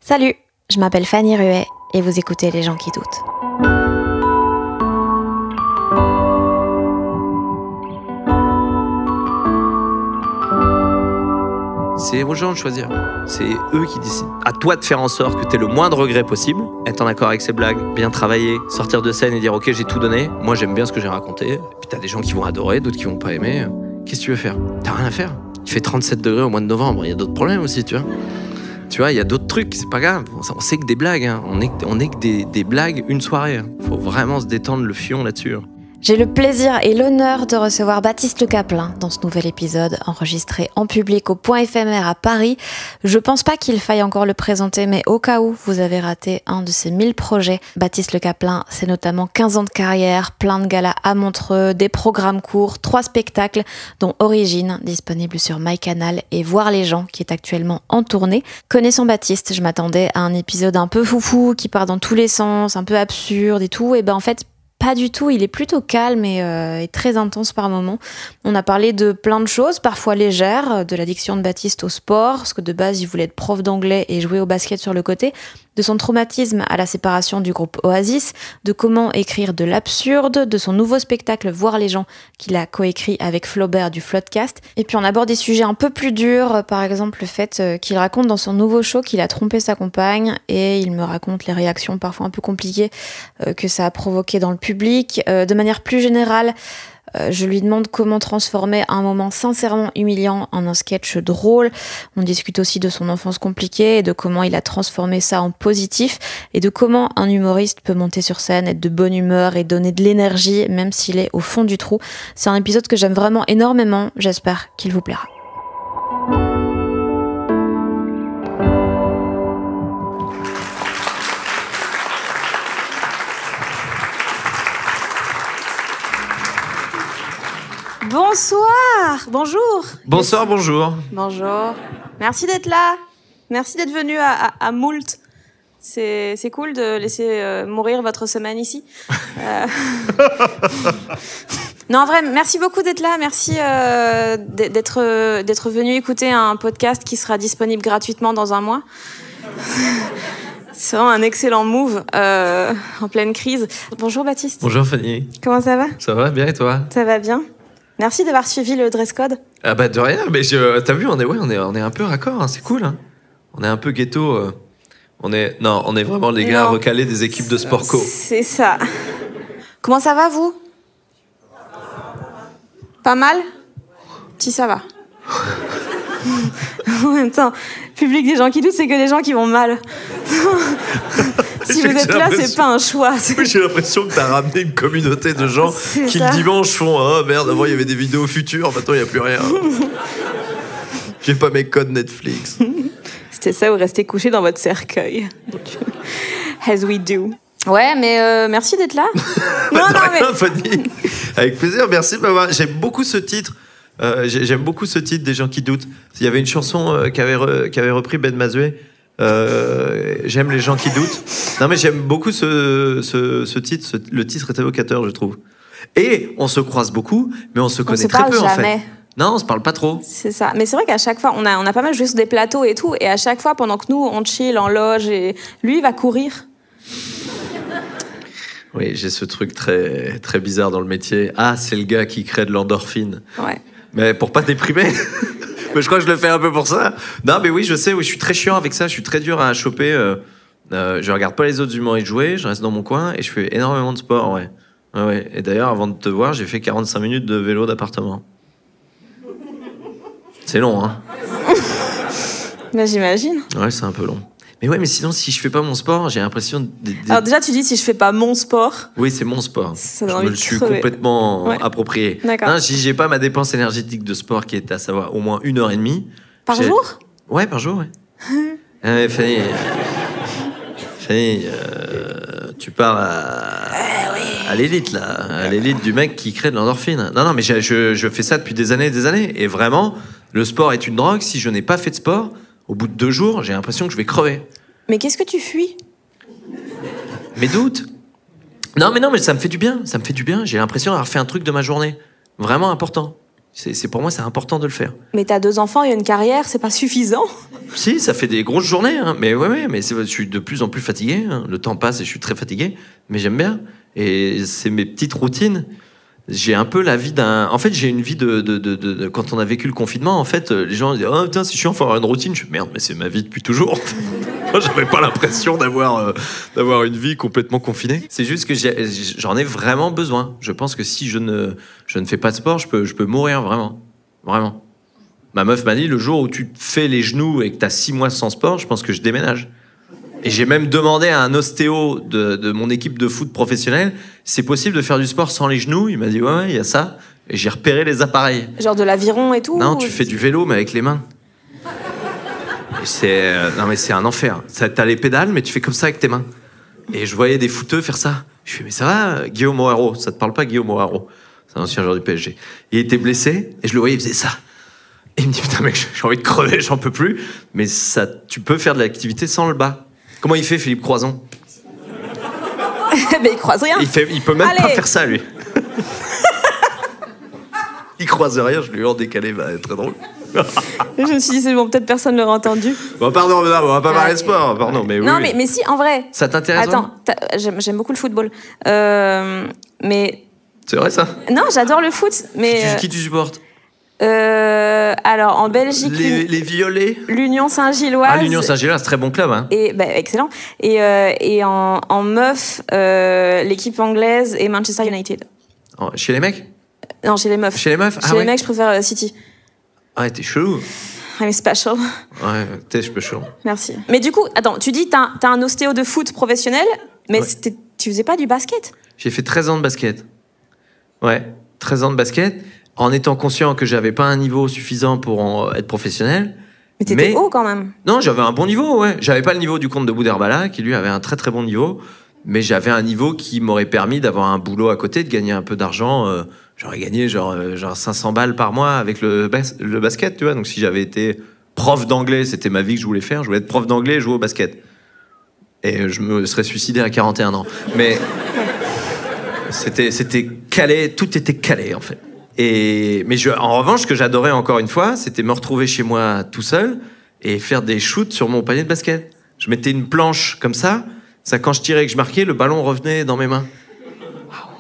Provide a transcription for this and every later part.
Salut, je m'appelle Fanny Ruet et vous écoutez Les gens qui doutent. C'est aux gens de choisir. C'est eux qui décident. À toi de faire en sorte que tu aies le moins de regrets possible, être en accord avec ses blagues, bien travailler, sortir de scène et dire ok, j'ai tout donné, moi j'aime bien ce que j'ai raconté. Et puis t'as des gens qui vont adorer, d'autres qui vont pas aimer. Qu'est-ce que tu veux faire? T'as rien à faire. Il fait 37 degrés au mois de novembre, il y a d'autres problèmes aussi, tu vois. Tu vois, il y a d'autres trucs, c'est pas grave. On sait que des blagues, hein. On est que des blagues une soirée. Faut vraiment se détendre le fion là-dessus. J'ai le plaisir et l'honneur de recevoir Baptiste Le Caplin dans ce nouvel épisode enregistré en public au Point Éphémère à Paris. Je pense pas qu'il faille encore le présenter, mais au cas où vous avez raté un de ses 1000 projets, Baptiste Le Caplin, c'est notamment 15 ans de carrière, plein de galas à Montreux, des programmes courts, 3 spectacles, dont Origine, disponible sur MyCanal, et Voir les gens, qui est actuellement en tournée. Connaissant Baptiste, je m'attendais à un épisode un peu foufou, qui part dans tous les sens, un peu absurde et tout, et ben en fait, pas du tout, il est plutôt calme et très intense par moments. On a parlé de plein de choses, parfois légères, de l'addiction de Baptiste au sport, parce que de base il voulait être prof d'anglais et jouer au basket sur le côté, de son traumatisme à la séparation du groupe Oasis, de comment écrire de l'absurde, de son nouveau spectacle Voir les gens qu'il a coécrit avec Flaubert du Floodcast. Et puis on aborde des sujets un peu plus durs, par exemple le fait qu'il raconte dans son nouveau show qu'il a trompé sa compagne, et il me raconte les réactions parfois un peu compliquées que ça a provoqué dans le public. De manière plus générale, je lui demande comment transformer un moment sincèrement humiliant en un sketch drôle. On discute aussi de son enfance compliquée et de comment il a transformé ça en positif, et de comment un humoriste peut monter sur scène, être de bonne humeur et donner de l'énergie même s'il est au fond du trou. C'est un épisode que j'aime vraiment énormément, j'espère qu'il vous plaira. Bonsoir, bonjour. Bonsoir, bonjour. Bonjour. Merci d'être là. Merci d'être venu à Moult. C'est cool de laisser mourir votre semaine ici. Non, en vrai, merci beaucoup d'être là. Merci d'être venu écouter un podcast qui sera disponible gratuitement dans un mois. C'est vraiment un excellent move en pleine crise. Bonjour Baptiste. Bonjour Fanny. Comment ça va? Ça va bien et toi? Ça va bien. Merci d'avoir suivi le dress code. Ah bah de rien, mais t'as vu, on est un peu raccord, hein, c'est cool. Hein. On est un peu ghetto. On est vraiment les gars recalés des équipes de sport co. C'est ça. Comment ça va, vous? Pas mal? Si, ça va. En même temps, public des gens qui doutent, c'est que des gens qui vont mal. Si vous êtes là, c'est pas un choix. Oui, j'ai l'impression que t'as ramené une communauté de gens qui le dimanche font « Ah merde, avant il y avait des vidéos futures, maintenant il n'y a plus rien. J'ai pas mes codes Netflix. » C'était ça, vous restez couché dans votre cercueil. As we do. Ouais, mais merci d'être là. Rien, Fanny. Avec plaisir, merci de m'avoir... J'aime beaucoup ce titre. J'aime beaucoup ce titre des gens qui doutent. Il y avait une chanson qu'avait repris Ben Mazué. J'aime les gens qui doutent. Non mais j'aime beaucoup ce titre. Le titre est évocateur, je trouve. Et on se croise beaucoup, mais on se connaît très peu jamais. En fait. Non, on se parle pas trop. C'est ça. Mais c'est vrai qu'à chaque fois, on a pas mal joué sur des plateaux et tout, et à chaque fois, pendant que nous on chill en loge, et lui il va courir. Oui, j'ai ce truc très très bizarre dans le métier. Ah, c'est le gars qui crée de l'endorphine. Ouais. Mais pour pas déprimer. Mais je crois que je le fais un peu pour ça. Non, mais oui, je sais, oui, je suis très chiant avec ça. Je suis très dur à choper. Je regarde pas les autres humoristes jouer. Je reste dans mon coin et je fais énormément de sport, ouais. Ouais. Et d'ailleurs, avant de te voir, j'ai fait 45 minutes de vélo d'appartement. C'est long, hein. Bah, j'imagine. Ouais, c'est un peu long. Mais ouais, mais sinon, si je fais pas mon sport, j'ai l'impression... Alors déjà, tu dis si je fais pas mon sport. Oui, c'est mon sport. Ça je me le suis complètement approprié. D'accord. Non, si j'ai pas ma dépense énergétique de sport qui est à savoir au moins 1h30... Par jour? Ouais, par jour, ouais. Fanny, tu parles à l'élite, là. À l'élite du mec qui crée de l'endorphine. Non, mais je fais ça depuis des années et des années. Et vraiment, le sport est une drogue. Si je n'ai pas fait de sport... Au bout de 2 jours, j'ai l'impression que je vais crever. Mais qu'est-ce que tu fuis? Mes doutes. Non, mais ça me fait du bien. Ça me fait du bien. J'ai l'impression d'avoir fait un truc de ma journée. Vraiment important. Pour moi, c'est important de le faire. Mais t'as 2 enfants et une carrière, c'est pas suffisant? Si, ça fait des grosses journées, hein. Mais ouais, mais je suis de plus en plus fatigué, hein. Le temps passe et je suis très fatigué, mais j'aime bien. Et c'est mes petites routines. J'ai un peu la vie d'un... En fait, j'ai une vie de... Quand on a vécu le confinement, en fait, les gens disent « Oh putain, c'est chiant, faut avoir une routine. » Je dis « Merde, mais c'est ma vie depuis toujours. » Moi, j'avais pas l'impression d'avoir une vie complètement confinée. C'est juste que j'en ai vraiment besoin. Je pense que si je ne fais pas de sport, je peux mourir, vraiment. Vraiment. Ma meuf m'a dit, le jour où tu te fais les genoux et que t'as 6 mois sans sport, je pense que je déménage. Et j'ai même demandé à un ostéo de mon équipe de foot professionnelle, c'est possible de faire du sport sans les genoux? Il m'a dit, ouais, il y a ça. Et j'ai repéré les appareils. Genre de l'aviron et tout? Non, tu fais du vélo, mais avec les mains. Non, mais c'est un enfer. T'as les pédales, mais tu fais comme ça avec tes mains. Et je voyais des footeux faire ça. Je fais, mais ça va, Guillaume O'Haraud? Ça te parle pas, Guillaume O'Haraud? C'est un ancien joueur du PSG. Il était blessé, et je le voyais, il faisait ça. Et il me dit, putain, mec, j'ai envie de crever, j'en peux plus. Mais ça, tu peux faire de l'activité sans le bas. Comment il fait, Philippe Croison? Mais il croise rien. Il peut même pas faire ça, lui. Il croise rien, je lui ai en décalé, bah, très drôle. Je me suis dit, c'est bon, peut-être personne l'aurait entendu. Bon, pardon, on va pas parler de sport, pardon, mais oui. Non, mais si, en vrai. Ça t'intéresse? Attends, j'aime beaucoup le football. Mais. C'est vrai, ça? Non, j'adore le foot, mais. Qui tu supportes? Alors, en Belgique... Les Violets? L'Union Saint-Gilloise. Ah, l'Union Saint-Gilloise, c'est très bon club, hein. Et, bah, excellent. Et en meuf, l'équipe anglaise et Manchester United. Oh, chez les mecs? Non, chez les meufs. Chez les meufs? Chez les mecs, je préfère City. Ah, t'es chelou. I'm special. Ouais, t'es chelou. Merci. Mais du coup, attends, tu dis t'as un ostéo de foot professionnel, mais ouais. Tu faisais pas du basket? J'ai fait 13 ans de basket. Ouais, 13 ans de basket. En étant conscient que j'avais pas un niveau suffisant pour être professionnel. Mais t'étais haut quand même. Non, j'avais un bon niveau, ouais. J'avais pas le niveau du comte de Boudherbala, qui lui avait un très très bon niveau, mais j'avais un niveau qui m'aurait permis d'avoir un boulot à côté, de gagner un peu d'argent. J'aurais gagné genre 500 balles par mois avec le basket, tu vois. Donc si j'avais été prof d'anglais, c'était ma vie que je voulais faire. Je voulais être prof d'anglais et jouer au basket. Et je me serais suicidé à 41 ans. Mais c'était calé, tout était calé en fait. En revanche, ce que j'adorais encore une fois, c'était me retrouver chez moi tout seul et faire des shoots sur mon panier de basket. Je mettais une planche comme ça, quand je tirais et que je marquais, le ballon revenait dans mes mains.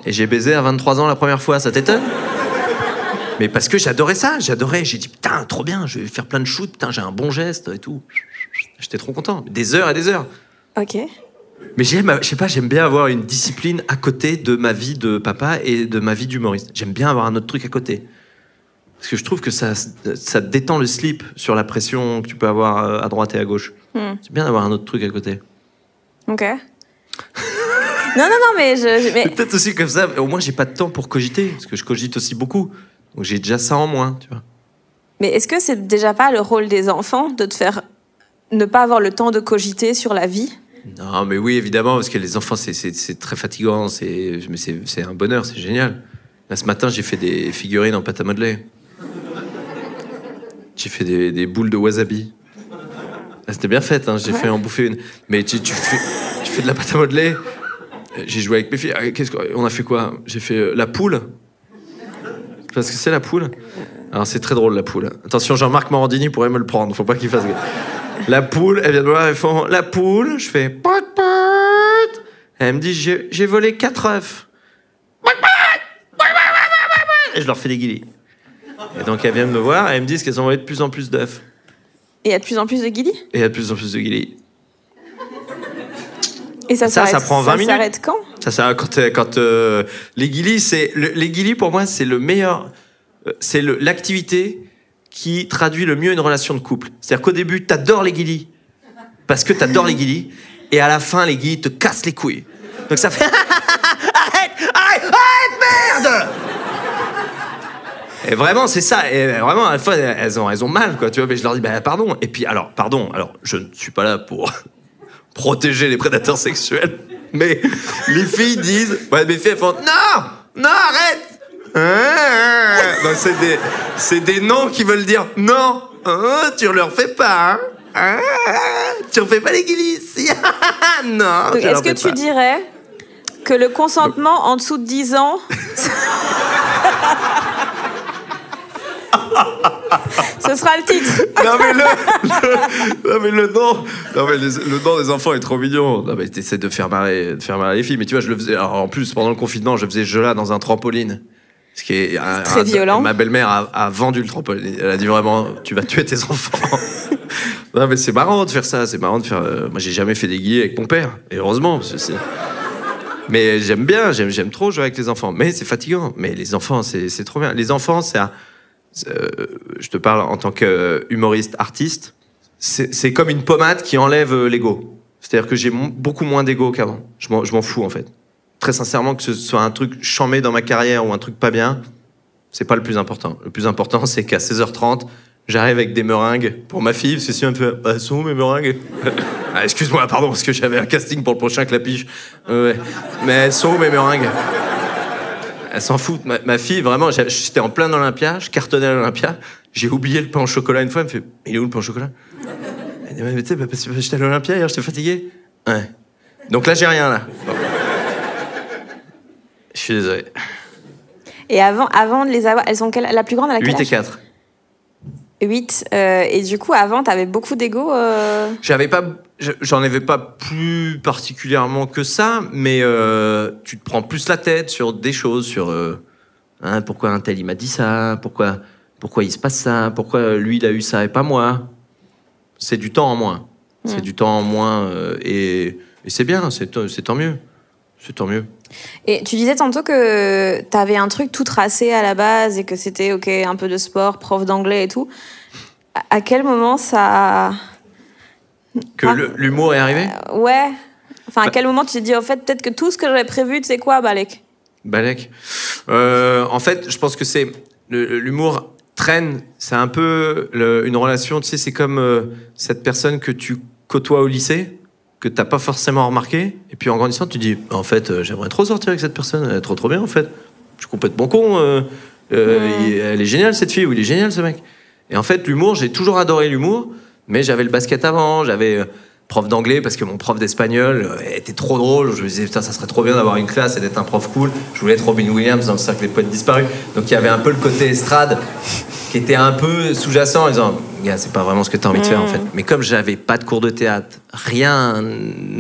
Et j'ai baisé à 23 ans la première fois, ça t'étonne? Mais parce que j'adorais ça, j'ai dit putain, trop bien, je vais faire plein de shoots, putain, j'ai un bon geste et tout. J'étais trop content, des heures et des heures. Ok. Mais je sais pas, j'aime bien avoir une discipline à côté de ma vie de papa et de ma vie d'humoriste. J'aime bien avoir un autre truc à côté. Parce que je trouve que ça détend le slip sur la pression que tu peux avoir à droite et à gauche. C'est bien d'avoir un autre truc à côté. Ok. non, mais peut-être aussi comme ça, au moins j'ai pas de temps pour cogiter, parce que je cogite aussi beaucoup. Donc j'ai déjà ça en moins, tu vois. Mais est-ce que c'est déjà pas le rôle des enfants de te faire ne pas avoir le temps de cogiter sur la vie? Non, mais oui, évidemment, parce que les enfants, c'est très fatigant, mais c'est un bonheur, c'est génial. Là, ce matin, j'ai fait des figurines en pâte à modeler. J'ai fait des boules de wasabi. Là, c'était bien fait, hein, j'ai fait en bouffer une. Mais tu fais de la pâte à modeler. J'ai joué avec mes filles. On a fait quoi? J'ai fait la poule. Parce que c'est la poule. Alors, c'est très drôle, la poule. Attention, Jean-Marc Morandini pourrait me le prendre, faut pas qu'il fasse... La poule, elle vient de me voir, elles font la poule, je fais pot, pot. Elle me dit j'ai volé 4 œufs. Et je leur fais des guilis. Et donc elles viennent me voir et elles me disent qu'elles ont volé de plus en plus d'œufs. Et il y a de plus en plus de guilis? Et il y a de plus en plus de guilis. Et ça prend 20 minutes. Ça s'arrête quand? Ça s'arrête quand les guilis, les guilis pour moi c'est le meilleur, c'est l'activité qui traduit le mieux une relation de couple. C'est-à-dire qu'au début, t'adores les guilis, parce que t'adores les guilis, et à la fin, les guilis te cassent les couilles. Donc ça fait... arrête, merde! Et vraiment, c'est ça. Et vraiment, à la fois, elles ont mal, quoi. Tu vois, mais je leur dis, bah, pardon. Et puis, pardon, je ne suis pas là pour protéger les prédateurs sexuels, mais les filles disent... Ouais, mes filles, elles font, non, arrête! Donc c'est des noms qui veulent dire non, tu leur fais pas, tu refais pas les guilis ici. Non. Donc, est-ce que tu dirais que le consentement en dessous de 10 ans Ce sera le titre. Le nom des enfants est trop mignon. Non mais t'essaies de faire marrer les filles. Mais tu vois, je le faisais. Alors, en plus, pendant le confinement, je faisais ce jeu-là dans un trampoline. Ce qui est très violent. Ma belle-mère a vendu le trampoline. Elle a dit vraiment, tu vas tuer tes enfants. Non mais c'est marrant de faire ça. C'est marrant de faire. Moi, j'ai jamais fait des guillis avec mon père. Et heureusement, parce que c'est. Mais j'aime bien, j'aime trop jouer avec les enfants. Mais c'est fatigant. Mais les enfants, c'est trop bien. Les enfants, je te parle en tant qu'humoriste, artiste. C'est comme une pommade qui enlève l'ego. C'est-à-dire que j'ai beaucoup moins d'ego qu'avant. Je m'en fous, en fait. Très sincèrement, que ce soit un truc chambé dans ma carrière ou un truc pas bien, c'est pas le plus important. Le plus important, c'est qu'à 16h30, j'arrive avec des meringues pour ma fille, parce que si elle me fait « Elles sont où mes meringues ?» Ah, excuse-moi, pardon, parce que j'avais un casting pour le prochain Clapiche. Ouais. Mais elles sont où mes meringues? Elle s'en fout. Ma fille, vraiment, j'étais en plein Olympia, je cartonnais à l'Olympia, j'ai oublié le pain au chocolat une fois, elle me fait « Il est où le pain au chocolat ?» Elle dit « Mais tu sais, parce que j'étais à l'Olympia hier, j'étais fatigué. » Ouais. Donc là, j'ai rien, là. Bon. Je suis désolé. Et avant de les avoir, elles sont la plus grande, elle a quel âge? 8 et 4. 8. Et du coup, avant, t'avais beaucoup d'ego J'en avais pas plus particulièrement que ça, mais tu te prends plus la tête sur des choses, sur pourquoi un tel il m'a dit ça, pourquoi il se passe ça, pourquoi lui il a eu ça et pas moi. C'est du temps en moins. C'est du temps en moins et c'est bien, c'est tant mieux. C'est tant mieux. Et tu disais tantôt que t'avais un truc tout tracé à la base et que c'était ok, un peu de sport, prof d'anglais et tout. À quel moment ça... Que l'humour est arrivé? Ouais. Enfin, à quel moment tu t'es dit, en fait, peut-être que tout ce que j'avais prévu, tu sais quoi, Balek? En fait, je pense que c'est... L'humour traîne, c'est un peu une relation, tu sais, c'est comme cette personne que tu côtoies au lycée, que t'as pas forcément remarqué, et puis en grandissant, tu dis, en fait, j'aimerais trop sortir avec cette personne, elle est trop bien, en fait. Je suis complètement con, elle est géniale, cette fille, ou il est génial, ce mec. Et en fait, l'humour, j'ai toujours adoré l'humour, mais j'avais le basket avant, j'avais prof d'anglais, parce que mon prof d'espagnol était trop drôle. Je me disais, putain, ça serait trop bien d'avoir une classe et d'être un prof cool. Je voulais être Robin Williams dans le cercle des poètes disparus. Donc il y avait un peu le côté estrade qui était un peu sous-jacent en disant, gars, c'est pas vraiment ce que t'as envie de faire, en fait. Mais comme j'avais pas de cours de théâtre, rien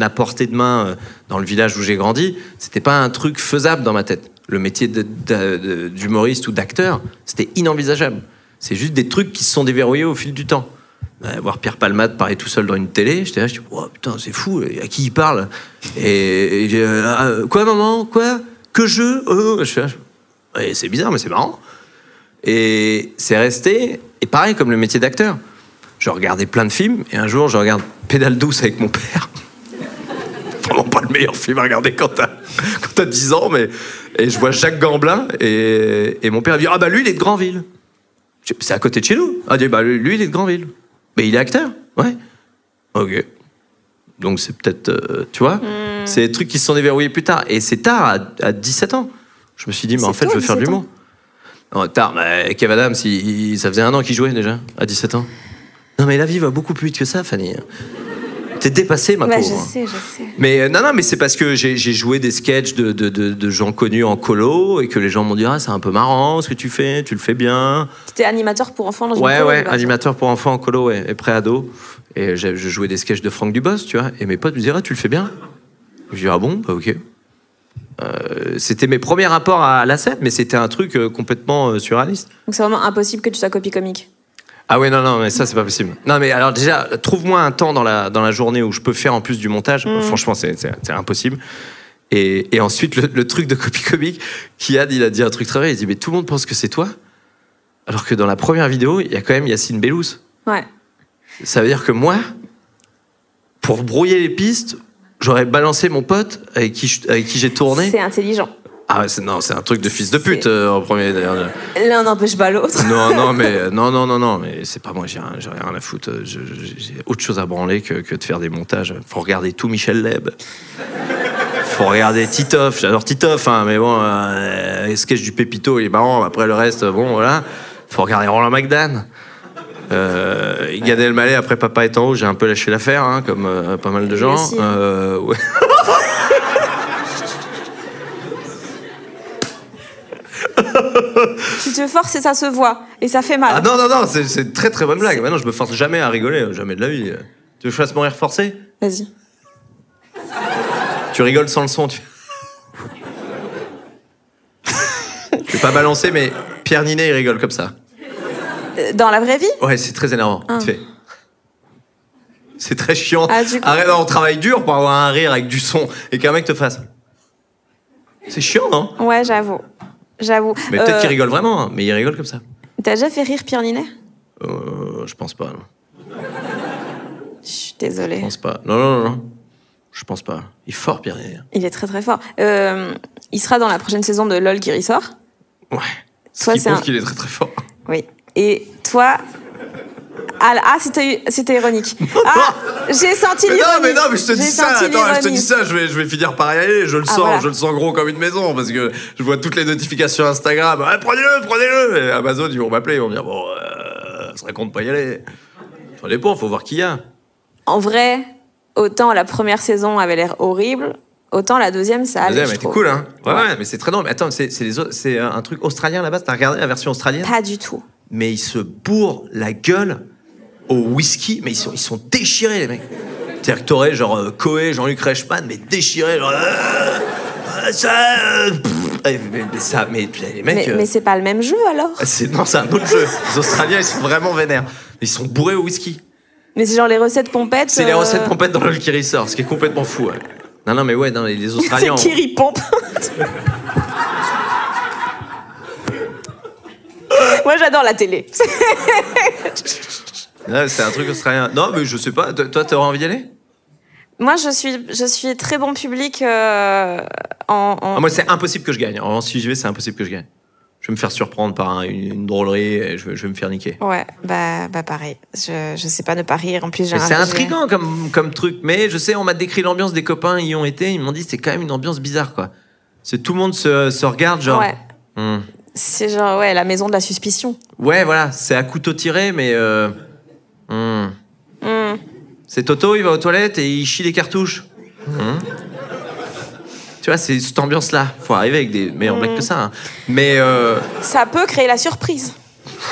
à portée de main dans le village où j'ai grandi, c'était pas un truc faisable dans ma tête. Le métier d'humoriste ou d'acteur, c'était inenvisageable. C'est juste des trucs qui se sont déverrouillés au fil du temps. Voir Pierre Palmade parler tout seul dans une télé, j'étais là, je dis, oh, putain, c'est fou, à qui il parle? Quoi, maman? Quoi? Que je fais, ouais, c'est bizarre, mais c'est marrant. Et c'est resté, et pareil comme le métier d'acteur. Je regardais plein de films, et un jour, je regarde Pédale douce avec mon père. Vraiment pas le meilleur film à regarder quand t'as 10 ans, mais... Et je vois Jacques Gamblin, et mon père dit, ah bah lui, il est de Granville. C'est à côté de chez nous. Ah, bah lui, il est de Granville. Mais il est acteur, ouais. Ok. Donc c'est peut-être, tu vois, c'est des trucs qui se sont déverrouillés plus tard. Et c'est tard, à 17 ans. Je me suis dit, mais en fait, je veux faire de l'humour. Non, tard, mais Kev Adams, ça faisait 1 an qu'il jouait déjà, à 17 ans. Non, mais la vie va beaucoup plus vite que ça, Fanny. T'es dépassée, ma pauvre. Je sais. Mais non, mais c'est parce que j'ai joué des sketchs de gens connus en colo et que les gens m'ont dit, ah, c'est un peu marrant ce que tu fais, tu le fais bien. T'étais animateur pour enfants dans une colo? Ouais, animateur pour enfants en colo, ouais, et pré-ado. Et je jouais des sketchs de Franck Dubosc, tu vois. Et mes potes me disaient, ah, tu le fais bien? Je dis, ah bon, bah ok. C'était mes premiers rapports à la scène, mais c'était un truc complètement surréaliste. Donc c'est vraiment impossible que tu sois copie comique? Ah ouais, non, mais ça, c'est pas possible. Non, mais alors déjà, trouve-moi un temps dans la journée où je peux faire en plus du montage. Franchement, c'est impossible. Et ensuite, le truc de copie comique, Kiad, il a dit un truc très vrai. Il dit, mais tout le monde pense que c'est toi. Alors que dans la première vidéo, il y a quand même Yacine Bellous. Ouais. Ça veut dire que moi, pour brouiller les pistes, j'aurais balancé mon pote avec qui j'ai tourné. C'est intelligent. Ah non, c'est un truc de fils de pute en premier d'ailleurs. L'un n'empêche pas l'autre. Non, mais c'est pas moi, j'ai rien à foutre. J'ai autre chose à branler que de faire des montages. Faut regarder tout Michel Leb. Faut regarder Titoff, j'adore Titoff, hein, mais bon, les sketchs du Pépito, il est marrant, après le reste, bon, voilà. Faut regarder Roland McDan. Gad Elmaleh, après Papa est en haut, j'ai un peu lâché l'affaire, hein, comme pas mal de gens. Aussi, ouais. Tu te forces et ça se voit. Et ça fait mal. Ah non, c'est une très très bonne blague. Maintenant, je me force jamais à rigoler, jamais de la vie. Tu veux que je fasse mon rire forcé? Vas-y. Tu rigoles sans le son, tu... Je vais pas balancer, mais Pierre Ninet, il rigole comme ça. Dans la vraie vie? Ouais, c'est très énervant. Ah. Tu fais... C'est très chiant. Ah, du coup... Arrête, on travaille dur pour avoir un rire avec du son et qu'un mec te fasse. C'est chiant, non? Ouais, j'avoue. Mais peut-être qu'il rigole vraiment, hein, mais il rigole comme ça. T'as déjà fait rire Pierre Ninet? Je pense pas. Non. Je suis désolée. Je pense pas. Non. Je pense pas. Il est fort, Pierre Ninet. Il est très très fort. Il sera dans la prochaine saison de LOL qui ressort. Ouais. Toi, Ce qui prouve qu'il est très très fort. Oui. Et toi... Ah, c'était ironique. Ah, j'ai senti l'ironie. Mais je te dis ça. Attends, je te dis ça. Je vais finir par y aller. Je le sens. Voilà. Je le sens gros comme une maison parce que je vois toutes les notifications Instagram. Ah, prenez-le. Et Amazon, ils vont m'appeler. Ils vont me dire bon, ça serait con de pas y aller. Ça dépend. Faut voir qui y a. En vrai, autant la première saison avait l'air horrible, autant la deuxième, ça allait. La deuxième était cool, hein. Ouais, mais c'est très drôle. Mais attends, c'est un truc australien là-bas. T'as regardé la version australienne? Pas du tout. Mais ils se bourrent la gueule au whisky, mais ils sont déchirés, les mecs. C'est-à-dire que t'aurais genre Coé, Jean-Luc Reichmann, mais déchirés, genre... mais les mecs... Mais c'est pas le même jeu, alors? Non, c'est un autre jeu. Les Australiens, ils sont vraiment vénères. Ils sont bourrés au whisky. Mais c'est genre les recettes pompettes... C'est les recettes pompettes dans le qui ressort, ce qui est complètement fou. Ouais. Non, mais ouais, non, les Australiens... c'est Kiri Pompe. Moi, j'adore la télé. Ouais, c'est un truc australien. Non, mais je sais pas. Toi, t'aurais envie d'y aller? Moi, je suis très bon public Moi, c'est impossible que je gagne. En si j'y vais, c'est impossible que je gagne. Je vais me faire surprendre par une drôlerie et je vais me faire niquer. Ouais, bah pareil. Je sais pas ne pas rire. En plus, c'est intriguant comme truc. Mais je sais, on m'a décrit l'ambiance des copains, ils y ont été. Ils m'ont dit c'est quand même une ambiance bizarre, quoi. C'est tout le monde se regarde, genre... Ouais. C'est genre, ouais, la maison de la suspicion. Ouais, voilà. C'est à couteau tiré, mais... C'est Toto, il va aux toilettes et il chie les cartouches. Tu vois, c'est cette ambiance-là. Faut arriver avec des meilleurs blagues que ça. Hein. Mais... Ça peut créer la surprise.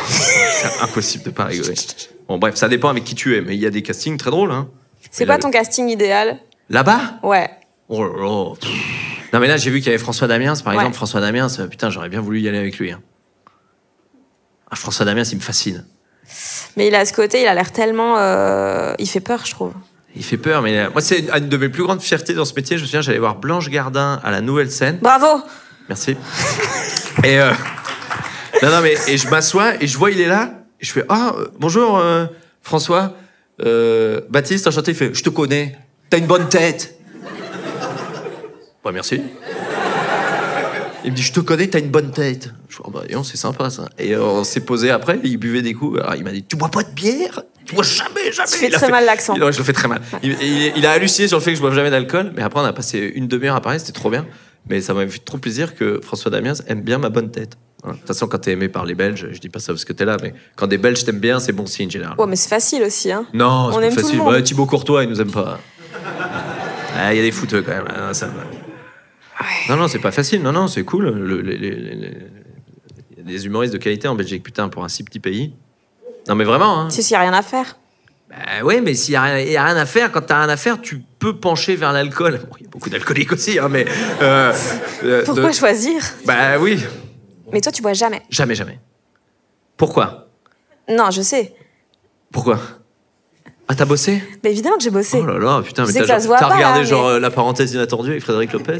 C'est impossible de pas rigoler. Bon, bref, ça dépend avec qui tu es. Mais il y a des castings très drôles. Hein. C'est quoi ton casting idéal? Là-bas? Ouais. Oh là là. Non, mais là, j'ai vu qu'il y avait François Damiens, par exemple. François Damiens, putain, j'aurais bien voulu y aller avec lui. Hein. Ah, François Damiens, il me fascine. Mais il a ce côté, il a l'air tellement... il fait peur, je trouve. Il fait peur, mais moi, c'est une de mes plus grandes fiertés dans ce métier. Je me souviens, j'allais voir Blanche Gardin à la Nouvelle Scène. Bravo! Merci. Et non, mais et je m'assois et je vois, il est là. Et je fais bonjour, François. Baptiste, enchanté. Il fait je te connais. T'as une bonne tête. Ouais, merci. Il me dit je te connais, t'as une bonne tête. Je fais c'est sympa ça. Et on s'est posé après, il buvait des coups. Alors il m'a dit tu bois pas de bière? Tu bois jamais. Tu fais très mal l'accent. Je le fais très mal. Il a halluciné sur le fait que je bois jamais d'alcool, mais après on a passé une demi-heure à parler, c'était trop bien. Mais ça m'a fait trop plaisir que François Damiens aime bien ma bonne tête. Voilà. De toute façon, quand t'es aimé par les Belges, je dis pas ça parce que t'es là, mais quand des Belges t'aiment bien, c'est bon signe général. Ouais, mais c'est facile aussi, hein. Non, c'est pas facile. Ouais, Thibaut Courtois, il nous aime pas. Il y a des fouteux quand même. Non, ça... non, c'est pas facile. Non, c'est cool. Il y a des humoristes de qualité en Belgique, putain, pour un si petit pays. Non, mais vraiment. Hein. Si, y a rien à faire. Bah ouais, mais s'il y a rien à faire, quand t'as rien à faire, tu peux pencher vers l'alcool. Bon, il y a beaucoup d'alcooliques aussi, hein, mais... Pourquoi choisir? Bah oui. Mais toi, tu bois jamais. Jamais. Pourquoi? Non, je sais. Pourquoi? Ah, t'as bossé? Bah évidemment que j'ai bossé. Oh là là, putain, mais t'as regardé là, genre La parenthèse inattendue avec Frédéric Lopez?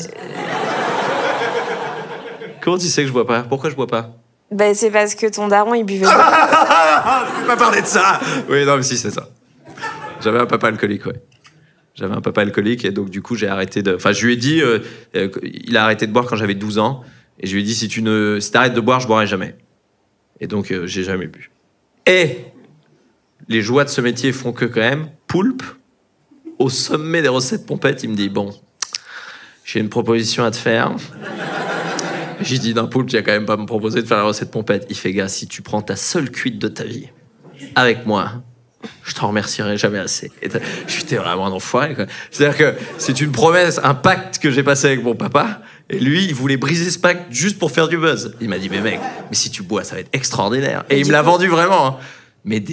Comment tu sais que je bois pas? Pourquoi je bois pas? Bah c'est parce que ton daron, il buvait pas. Tu m'as parlé de ça. Oui, non, mais si, c'est ça. J'avais un papa alcoolique, ouais. J'avais un papa alcoolique et donc du coup j'ai arrêté de... Enfin, je lui ai dit... il a arrêté de boire quand j'avais 12 ans. Et je lui ai dit, si t'arrêtes de boire, je boirai jamais. Et donc, j'ai jamais bu. Et les joies de ce métier font que quand même, Poulpe, au sommet des recettes pompettes, il me dit, bon, j'ai une proposition à te faire. J'ai dit, non, Poulpe, tu vas quand même pas me proposer de faire la recette pompette. Il fait, gars, si tu prends ta seule cuite de ta vie avec moi, Je t'en remercierai jamais assez. J'étais vraiment un enfoiré, quoi. C'est-à-dire que c'est une promesse, un pacte que j'ai passé avec mon papa. Et lui, il voulait briser ce pacte juste pour faire du buzz. Il m'a dit, mais mec, mais si tu bois, ça va être extraordinaire. Et il me l'a vendu vraiment. Hein. Mais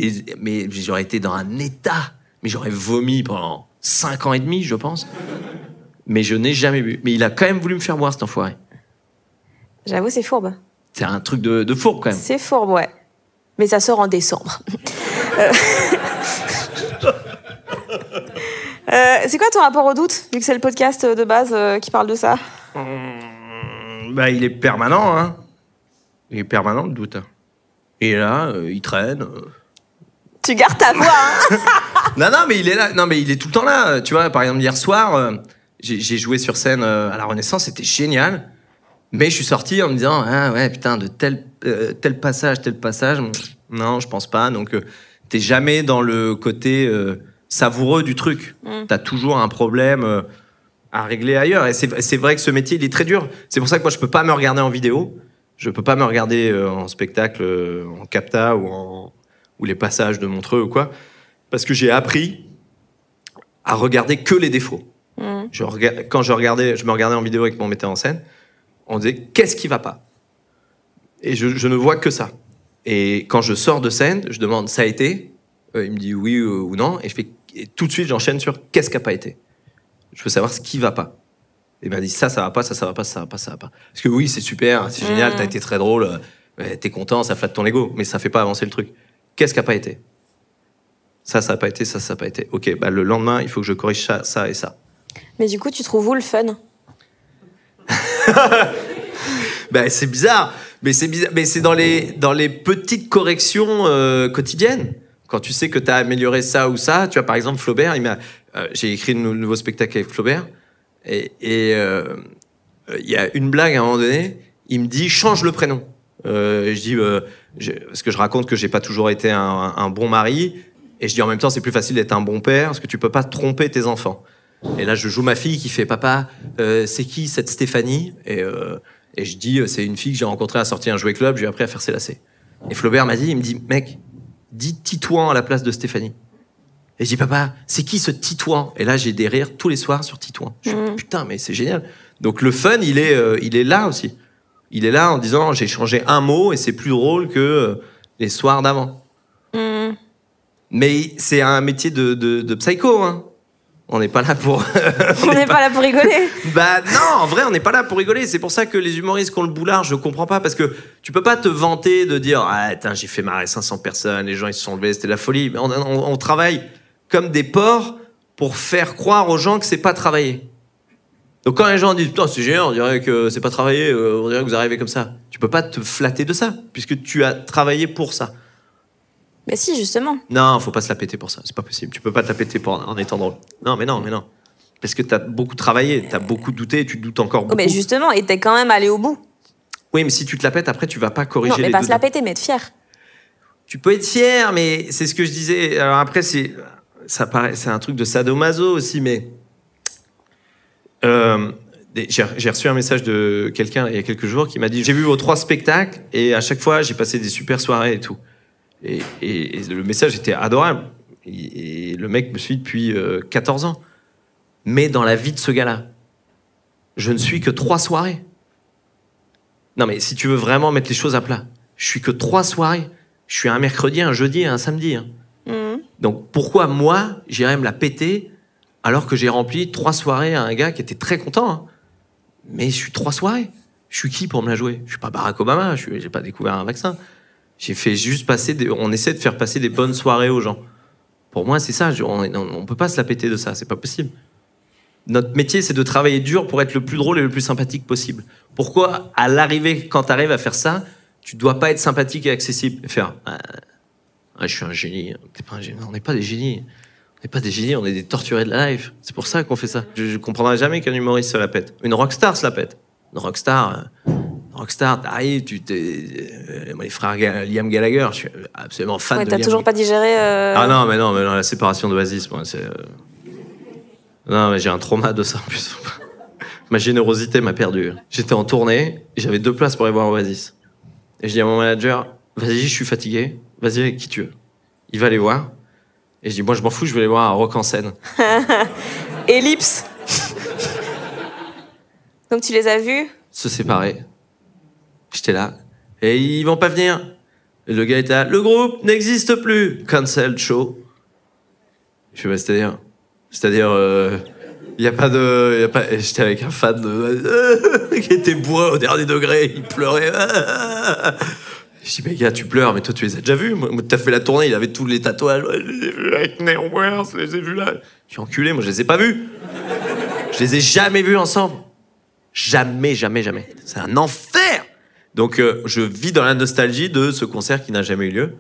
j'aurais été dans un état. Mais j'aurais vomi pendant 5 ans et demi, je pense. Mais je n'ai jamais bu. Mais il a quand même voulu me faire boire, cet enfoiré. J'avoue, c'est fourbe. C'est un truc de fourbe, quand même. C'est fourbe, ouais. Mais ça sort en décembre. C'est quoi ton rapport au doute, vu que c'est le podcast de base qui parle de ça? Bah, il est permanent, hein. Il est permanent, le doute. Et là, il traîne. Tu gardes ta voix, hein. Non, mais il est là. Non, mais il est tout le temps là. Tu vois, par exemple, hier soir, j'ai joué sur scène à la Renaissance, c'était génial. Mais je suis sorti en me disant, ah ouais, putain, de tel passage, non, je pense pas. Donc, t'es jamais dans le côté savoureux du truc. T'as toujours un problème à régler ailleurs. Et c'est vrai que ce métier, il est très dur. C'est pour ça que moi, je peux pas me regarder en vidéo. Je peux pas me regarder en spectacle, en capta ou les passages de Montreux ou quoi. Parce que j'ai appris à regarder que les défauts. Quand je me regardais en vidéo avec mon metteur en scène, on disait qu'est-ce qui va pas. Et je ne vois que ça. Et quand je sors de scène, je demande ça a été. Il me dit oui ou non. Et tout de suite, j'enchaîne sur qu'est-ce qui n'a pas été. Je veux savoir ce qui va pas. Et il m'a dit ça va pas, ça va pas, ça va pas, ça va pas. Parce que oui, c'est super, c'est génial, t'as été très drôle, t'es content, ça flatte ton ego, mais ça fait pas avancer le truc. Qu'est-ce qui n'a pas été? Ça a pas été, ça a pas été. Ok, bah le lendemain, il faut que je corrige ça et ça. Mais du coup, tu trouves où le fun? Bah, c'est bizarre. Mais c'est dans les petites corrections quotidiennes. Quand tu sais que tu as amélioré ça ou ça, tu vois, par exemple, Flaubert, j'ai écrit un nouveau spectacle avec Flaubert, et il y a une blague à un moment donné, il me dit change le prénom. Je dis parce que je raconte que j'ai pas toujours été un bon mari, et je dis en même temps c'est plus facile d'être un bon père parce que tu peux pas tromper tes enfants. Et là je joue ma fille qui fait papa, c'est qui cette Stéphanie? Et je dis c'est une fille que j'ai rencontrée à la sortie d'un jouet club, je lui ai appris à faire ses lacets. Et Flaubert il me dit mec, dis Titouan à la place de Stéphanie. Et je dis papa, c'est qui ce Titouan? Et là j'ai des rires tous les soirs sur Titouan. Je dis putain mais c'est génial. Donc le fun il est là aussi. Il est là en disant j'ai changé un mot et c'est plus drôle que les soirs d'avant. Mais c'est un métier de psycho, hein. On n'est pas là pour... on n'est pas là pour rigoler. Bah non, en vrai, on n'est pas là pour rigoler. C'est pour ça que les humoristes qui ont le boulard, je comprends pas. Parce que tu peux pas te vanter de dire « Ah, j'ai fait marrer 500 personnes, les gens ils se sont levés, c'était la folie. » On travaille comme des porcs pour faire croire aux gens que c'est pas travailler. Donc quand les gens disent « Putain, c'est génial, on dirait que c'est pas travailler, on dirait que vous arrivez comme ça. » Tu peux pas te flatter de ça, puisque tu as travaillé pour ça. Mais si, justement. Non, faut pas se la péter pour ça, c'est pas possible. Tu peux pas te la péter en étant drôle. Non. Parce que t'as beaucoup travaillé, t'as beaucoup douté, tu doutes encore beaucoup. Mais justement, et t'es quand même allé au bout. Oui, mais si tu te la pètes, après, tu vas pas corriger les non, mais pas se la péter, mais être fier. Tu peux être fier, mais c'est ce que je disais. Alors après, c'est un truc de sadomaso aussi, mais... j'ai reçu un message de quelqu'un il y a quelques jours qui m'a dit « J'ai vu vos 3 spectacles et à chaque fois, j'ai passé des super soirées et tout. » Et le message était adorable. Et le mec me suit depuis 14 ans. Mais dans la vie de ce gars-là, je ne suis que 3 soirées. Non, mais si tu veux vraiment mettre les choses à plat, je suis que 3 soirées. Je suis un mercredi, un jeudi et un samedi. Hein. Donc pourquoi moi, j'irais me la péter alors que j'ai rempli 3 soirées à un gars qui était très content, hein. Mais je suis 3 soirées. Je suis qui pour me la jouer? Je suis pas Barack Obama, j'ai pas découvert un vaccin. J'ai fait juste on essaie de faire passer des bonnes soirées aux gens. Pour moi, c'est ça. On peut pas se la péter de ça. C'est pas possible. Notre métier, c'est de travailler dur pour être le plus drôle et le plus sympathique possible. Pourquoi, à l'arrivée, quand tu arrives à faire ça, tu dois pas être sympathique et accessible et faire je suis un génie. On n'est pas des génies. On n'est pas des génies, on est des torturés de la life. C'est pour ça qu'on fait ça. Je comprendrai jamais qu'un humoriste se la pète. Une rockstar se la pète. Une rockstar, t'arrives, les frères Liam Gallagher, je suis absolument fan de Liam. T'as toujours pas digéré... Ah non, mais la séparation d'Oasis, moi, c'est... Non, mais j'ai un trauma de ça, en plus. Ma générosité m'a perdu. J'étais en tournée, et j'avais 2 places pour aller voir Oasis. Et je dis à mon manager, vas-y, je suis fatigué, vas-y avec qui tu veux. Il va les voir. Et je dis, moi, je m'en fous, je vais aller voir un rock en scène. Ellipse. Donc tu les as vus? Se séparer. J'étais là. Et ils vont pas venir. Et le gars était là. Le groupe n'existe plus. Cancel show. Je fais, bah, c'est-à-dire, il y a pas de, et j'étais avec un fan qui était bourré au dernier degré. Il pleurait. Je dis, mais gars, tu pleures, mais toi, tu les as déjà vus. Moi, t'as fait la tournée, il avait tous les tatouages. Je les ai vus avec Neverwhere, je les ai vus là. Je suis enculé, moi, je les ai pas vus. Je les ai jamais vus ensemble. Jamais. C'est un enfer. Donc, je vis dans la nostalgie de ce concert qui n'a jamais eu lieu.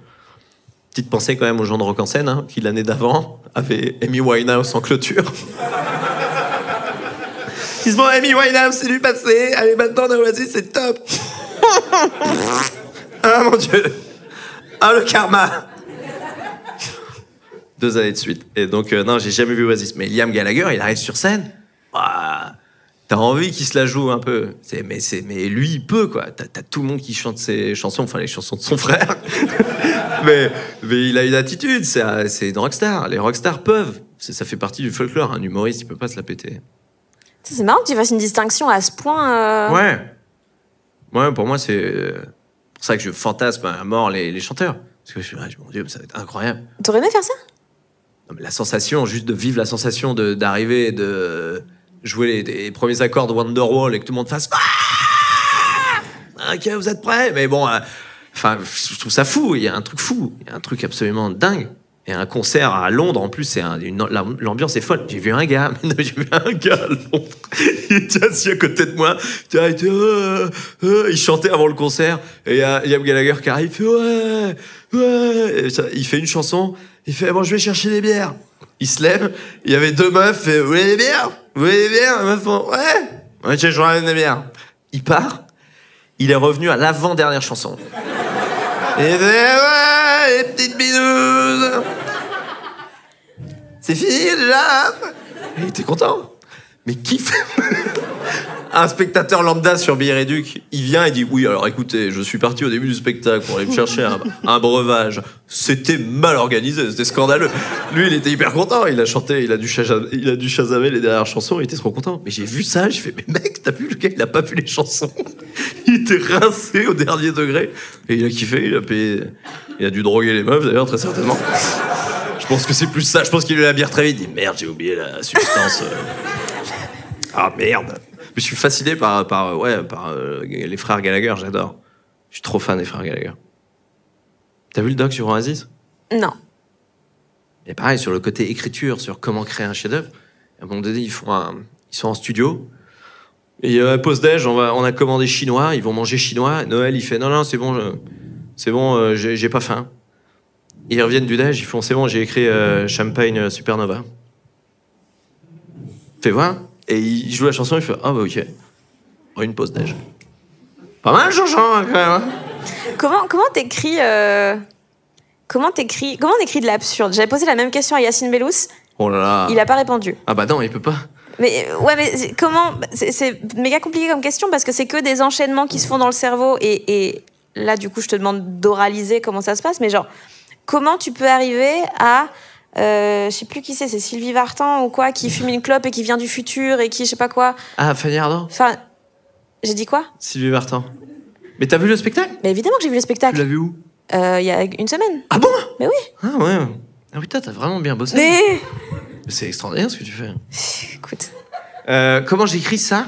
Petite pensée quand même aux gens de Rock en scène, qui l'année d'avant avaient Amy Winehouse en clôture. Ils se disent, bon, Amy Winehouse, c'est du passé. Allez, maintenant, on a Oasis, c'est top. Ah, mon Dieu. Ah, le karma. 2 années de suite. Et donc, non, j'ai jamais vu Oasis. Mais Liam Gallagher, il arrive sur scène. Ouah, t'as envie qu'il se la joue un peu. Mais lui, il peut, quoi. T'as tout le monde qui chante ses chansons, enfin, les chansons de son frère. mais il a une attitude. C'est une rockstar. Les rockstars peuvent. Ça fait partie du folklore. Un humoriste, il peut pas se la péter. C'est marrant que tu fasses une distinction à ce point. Ouais, pour moi, c'est pour ça que je fantasme à mort les chanteurs. Parce que je me dis, mon Dieu, ça va être incroyable. T'aurais aimé faire ça? Non, mais la sensation, juste de vivre la sensation d'arriver, de jouer les premiers accords de Wonderwall et que tout le monde fasse ok, vous êtes prêts? Mais bon, enfin, je trouve ça fou. Il y a un truc fou. Il y a un truc absolument dingue. Et un concert à Londres, en plus, l'ambiance est folle. J'ai vu un gars à Londres. Il était assis à côté de moi. Il chantait avant le concert. Et il y a Liam Gallagher qui arrive. Il fait ouais. Il fait une chanson. Il fait bon, je vais chercher des bières. Il se lève. Il y avait 2 meufs. Vous voulez des bières? Vous voulez des bières? Les meufs font ouais, je ramène des bières. Il part. Il est revenu à l'avant-dernière chanson. Et il fait ouais, les petites binouses. C'est fini déjà. Et il était content. Mais qui fait un spectateur lambda sur Billet Réduc, il vient et dit oui, alors écoutez, je suis parti au début du spectacle pour aller me chercher un breuvage. C'était mal organisé, c'était scandaleux. Lui, il était hyper content, il a chanté, il a dû chasamer les dernières chansons, il était trop content. Mais j'ai vu ça, j'ai fait mais mec, t'as vu, le gars, il a pas vu les chansons. Il était rincé au dernier degré. Et il a kiffé, il a payé, il a dû droguer les meufs d'ailleurs, très certainement. Je pense que c'est plus ça, je pense qu'il a eu la bière très vite. Il dit merde, j'ai oublié la substance. Ah merde. Je suis fasciné par les frères Gallagher, j'adore. Je suis trop fan des frères Gallagher. T'as vu le doc sur Oasis? Non. Et pareil, sur le côté écriture, sur comment créer un chef-d'œuvre. À un moment donné, ils sont en studio. Et pause déj, on a commandé chinois, ils vont manger chinois. Noël, il fait non, c'est bon, j'ai pas faim. Ils reviennent du déj, ils font c'est bon, j'ai écrit Champagne Supernova. Fais voir. Et il joue la chanson, il fait ah bah ok. Oh, une pause déj. Pas mal, Jean-Jean, quand même. Hein. Comment t'écris de l'absurde? J'avais posé la même question à Yacine Bellous. Oh là là. Il a pas répondu. Ah bah non, il peut pas. Mais comment? C'est méga compliqué comme question parce que c'est que des enchaînements qui se font dans le cerveau et là du coup je te demande d'oraliser comment ça se passe, mais genre comment tu peux arriver à je sais plus qui c'est Sylvie Vartan ou quoi, qui fume une clope et qui vient du futur et qui je sais pas quoi. Ah, Fanny Ardant. Enfin, j'ai dit quoi? Sylvie Vartan. Mais t'as vu le spectacle? Mais évidemment que j'ai vu le spectacle. Tu l'as vu où? Il y a une semaine. Ah bon? Mais oui. Ah ouais. Ah putain, t'as vraiment bien bossé. Mais c'est extraordinaire ce que tu fais. Écoute. Comment j'écris ça?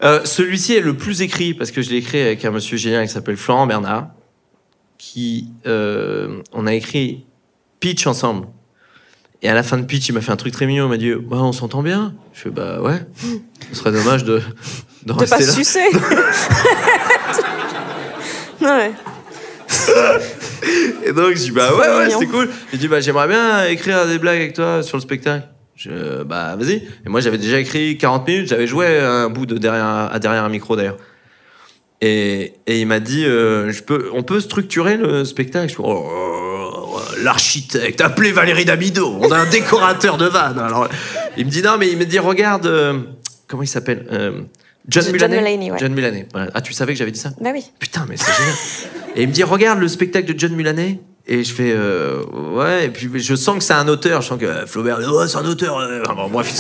Celui-ci est le plus écrit parce que je l'ai écrit avec un monsieur génial qui s'appelle Florent Bernard, qui on a écrit Pitch ensemble. Et à la fin de Pitch, il m'a fait un truc très mignon. Il m'a dit bah on s'entend bien. Je fais bah ouais. Ce serait dommage de rester pas là. sucer. Ouais. Et donc je dis bah ouais c'est cool. Il dit bah j'aimerais bien écrire des blagues avec toi sur le spectacle. Bah vas-y. Et moi j'avais déjà écrit 40 minutes. J'avais joué un bout de derrière un micro d'ailleurs. Et il m'a dit on peut structurer le spectacle. Je dis, l'architecte, appelez Valérie Damido, on a un décorateur de vannes. Alors, il me dit non, mais il me dit regarde, comment il s'appelle John Mulaney. Ouais. John Mulaney. Voilà. Ah, tu savais que j'avais dit ça? Bah oui. Putain, mais c'est génial. Et il me dit regarde le spectacle de John Mulaney Et je fais ouais, et puis je sens que c'est un auteur, je sens que Flaubert, c'est un auteur. Bon, bref,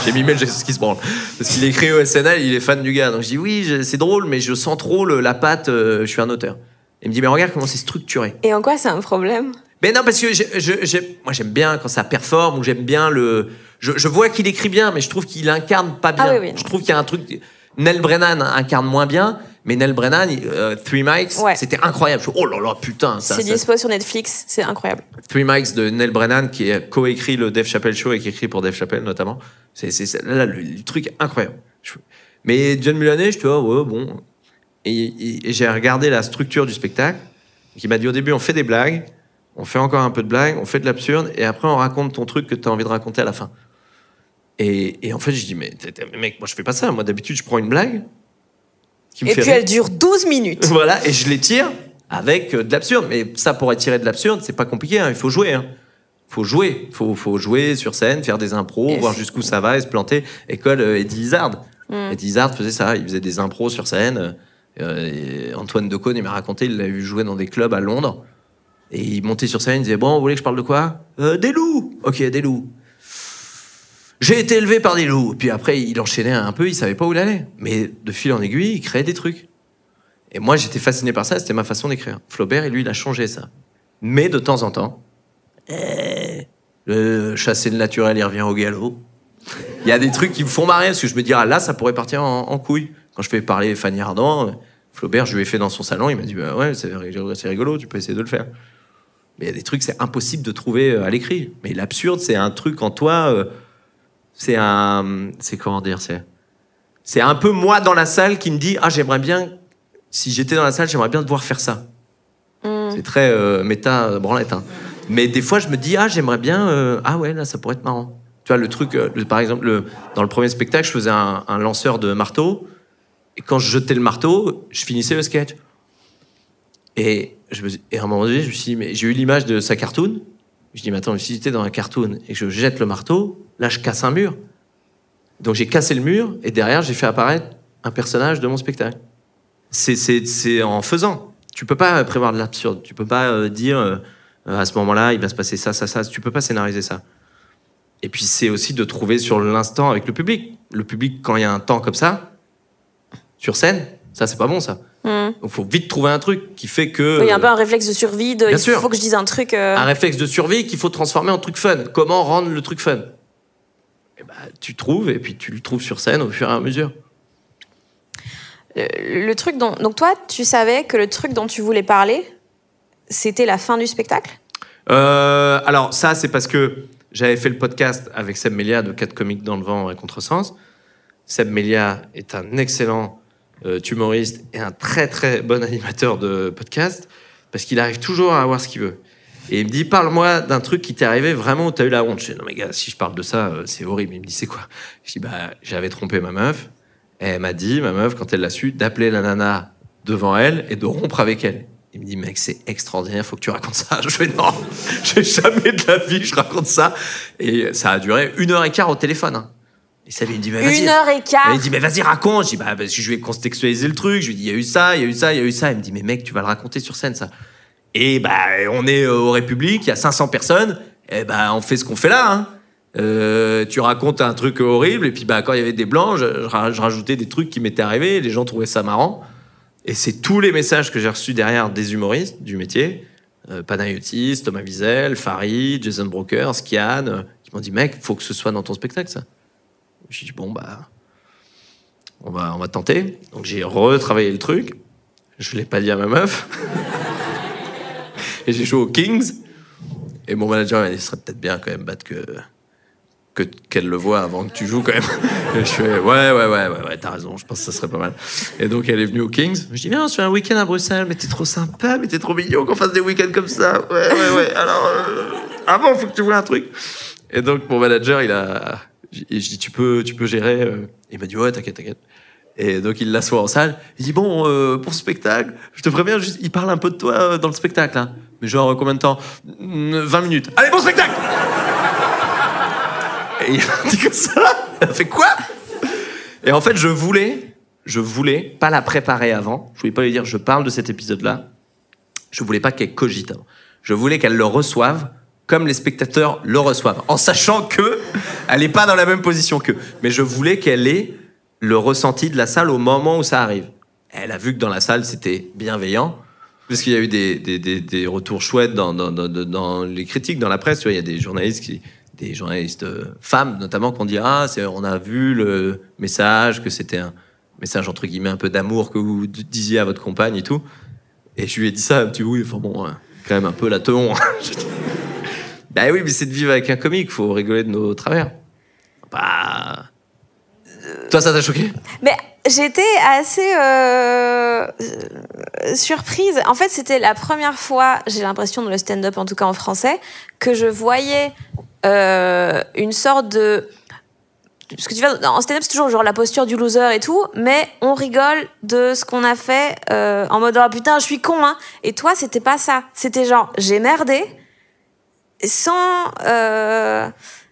j'ai mimé ce qui se branle. Parce qu'il écrit au SNL, il est fan du gars. Donc je dis oui, c'est drôle, mais je sens trop la patte, je suis un auteur. Il me dit mais regarde comment c'est structuré. Et en quoi c'est un problème? Mais non, parce que moi j'aime bien quand ça performe, ou j'aime bien je vois qu'il écrit bien, mais je trouve qu'il incarne pas bien. Ah oui. Je trouve qu'il y a un truc... Nell Brennan incarne moins bien, mais Nell Brennan, Three Mics, c'était incroyable. Je fais, oh là là, putain. C'est dispo sur Netflix, c'est incroyable. Three Mics de Nell Brennan, qui a coécrit le Dave Chappelle Show et qui écrit pour Dave Chappelle notamment. Là, le truc incroyable. Mais John Mulaney, je te dis, ouais, bon. Et j'ai regardé la structure du spectacle, qui m'a dit au début, on fait des blagues, on fait encore un peu de blagues, on fait de l'absurde, et après on raconte ton truc que tu as envie de raconter à la fin. Et en fait, je dis, mais mec, moi je fais pas ça. Moi d'habitude, je prends une blague qui me fait puis rire. elle dure 12 minutes. Voilà, et je l'étire avec de l'absurde. Mais ça, pour étirer de l'absurde, c'est pas compliqué, hein. Il faut jouer. Faut jouer. Faut jouer sur scène, faire des impros, voir jusqu'où ça va et se planter. École Eddie Izzard. Eddie Izzard faisait ça. Il faisait des impros sur scène. Et Antoine Decaune, il m'a raconté, il l'a vu jouer dans des clubs à Londres. Et il montait sur scène, il disait, bon, vous voulez que je parle de quoi? Des loups. Ok, des loups. J'ai été élevé par des loups. Puis après, il enchaînait un peu, il savait pas où il allait. Mais de fil en aiguille, il créait des trucs. Et moi, j'étais fasciné par ça, c'était ma façon d'écrire. Flaubert, lui, il a changé ça. Mais de temps en temps, le chassé de naturel, il revient au galop. Il y a des trucs qui me font marrer, parce que je me dis, ah là, ça pourrait partir en couille. Quand je fais parler Fanny Ardant, Flaubert, je lui ai fait dans son salon, il m'a dit, bah ouais, c'est rigolo, tu peux essayer de le faire. Mais il y a des trucs, c'est impossible de trouver à l'écrit. Mais l'absurde, c'est un truc en toi... c'est comment dire, c'est un peu moi dans la salle qui me dit, ah, j'aimerais bien, si j'étais dans la salle, j'aimerais bien devoir faire ça. C'est très méta branlette, hein. Mais des fois je me dis, ah, j'aimerais bien, ah ouais, là ça pourrait être marrant. Tu vois, le truc, par exemple, dans le premier spectacle, je faisais un lanceur de marteau, et quand je jetais le marteau, je finissais le sketch. Et à un moment donné, je me suis dit, mais j'ai eu l'image de sa cartoon. Je dis, mais attends, si j'étais dans un cartoon et que je jette le marteau, là, je casse un mur. Donc, j'ai cassé le mur et derrière, j'ai fait apparaître un personnage de mon spectacle. C'est en faisant. Tu peux pas prévoir de l'absurde. Tu peux pas dire, à ce moment-là, il va se passer ça, ça, ça. Tu peux pas scénariser ça. Et puis, c'est aussi de trouver sur l'instant avec le public. Le public, quand il y a un temps comme ça, sur scène, ça, c'est pas bon, ça. Donc, il faut vite trouver un truc qui fait que... Il y a un peu un réflexe de survie, il faut que je dise un truc... Un réflexe de survie qu'il faut transformer en truc fun. Comment rendre le truc fun? Et bah, tu trouves, et puis tu le trouves sur scène au fur et à mesure. Le truc dont... Donc toi, tu savais que le truc dont tu voulais parler, c'était la fin du spectacle? Alors ça, c'est parce que j'avais fait le podcast avec Seb Melia de 4 comiques dans le vent et contresens. Seb Melia est un excellent... humoriste et un très très bon animateur de podcast, parce qu'il arrive toujours à avoir ce qu'il veut. Et il me dit, parle-moi d'un truc qui t'est arrivé vraiment où t'as eu la honte. Je dis, non mais gars, si je parle de ça, c'est horrible. Il me dit, c'est quoi? Je dis, bah, j'avais trompé ma meuf, et elle m'a dit, ma meuf, quand elle l'a su, d'appeler la nana devant elle et de rompre avec elle. Il me dit, mec, c'est extraordinaire, faut que tu racontes ça. Je fais, non, j'ai jamais de la vie, je raconte ça. Et ça a duré 1h15 au téléphone, hein. Et ça lui dit, bah, vas-y. 1h15. Il dit, mais vas-y, raconte. Je dis, bah, parce que je vais contextualiser le truc. Je lui dis, il y a eu ça, il y a eu ça, il y a eu ça. Il me dit, mais mec, tu vas le raconter sur scène, ça. Et bah, on est au République, il y a 500 personnes. Et bah, on fait ce qu'on fait là, hein. Tu racontes un truc horrible. Et puis, bah, quand il y avait des blancs, je rajoutais des trucs qui m'étaient arrivés. Les gens trouvaient ça marrant. Et c'est tous les messages que j'ai reçus derrière des humoristes du métier. Panayotis, Thomas Wiesel, Farid, Jason Broker, Skian, qui m'ont dit, mec, faut que ce soit dans ton spectacle, ça. J'ai dit, bon, bah, on va tenter. Donc, j'ai retravaillé le truc. Je l'ai pas dit à ma meuf. Et j'ai joué aux Kings. Et mon manager m'a dit, ce serait peut-être bien quand même, Bat, qu'elle le voit avant que tu joues quand même. Et je fais, ouais, t'as raison, je pense que ça serait pas mal. Et donc, elle est venue aux Kings. Je dis, viens, on se fait un week-end à Bruxelles, mais t'es trop sympa, mais t'es trop mignon qu'on fasse des week-ends comme ça. Ouais. Alors, avant, faut que tu vois un truc. Et donc, mon manager, et je dis, tu peux gérer. Il m'a dit, ouais, t'inquiète. Et donc, il l'assoit en salle. Il dit, bon, pour ce spectacle, je te préviens, juste, il parle un peu de toi dans le spectacle. Hein. Mais genre, combien de temps? 20 minutes. Allez, bon spectacle! Et il a dit comme ça. Il a fait quoi? Et en fait, je voulais pas la préparer avant. Je voulais pas lui dire, je parle de cet épisode-là. Je voulais pas qu'elle cogite avant. Je voulais qu'elle le reçoive comme les spectateurs le reçoivent, en sachant que elle n'est pas dans la même position qu'eux. Mais je voulais qu'elle ait le ressenti de la salle au moment où ça arrive. Elle a vu que dans la salle, c'était bienveillant, parce qu'il y a eu des retours chouettes dans les critiques, dans la presse. Tu vois, il y a des journalistes femmes, notamment, qui ont dit « Ah, on a vu le message, que c'était un message, entre guillemets, un peu d'amour que vous disiez à votre compagne et tout. » Et je lui ai dit ça, un petit oui, enfin bon, quand même un peu la teon. Ben oui, mais c'est de vivre avec un comique, faut rigoler de nos travers. Bah... Toi, ça t'a choqué? Mais j'étais assez surprise. En fait, c'était la première fois, j'ai l'impression, dans le stand-up, en tout cas en français, que je voyais une sorte de... Parce que tu vois, en stand-up, c'est toujours genre la posture du loser et tout, mais on rigole de ce qu'on a fait en mode « Oh putain, je suis con, hein !» Et toi, c'était pas ça. C'était genre « J'ai merdé !»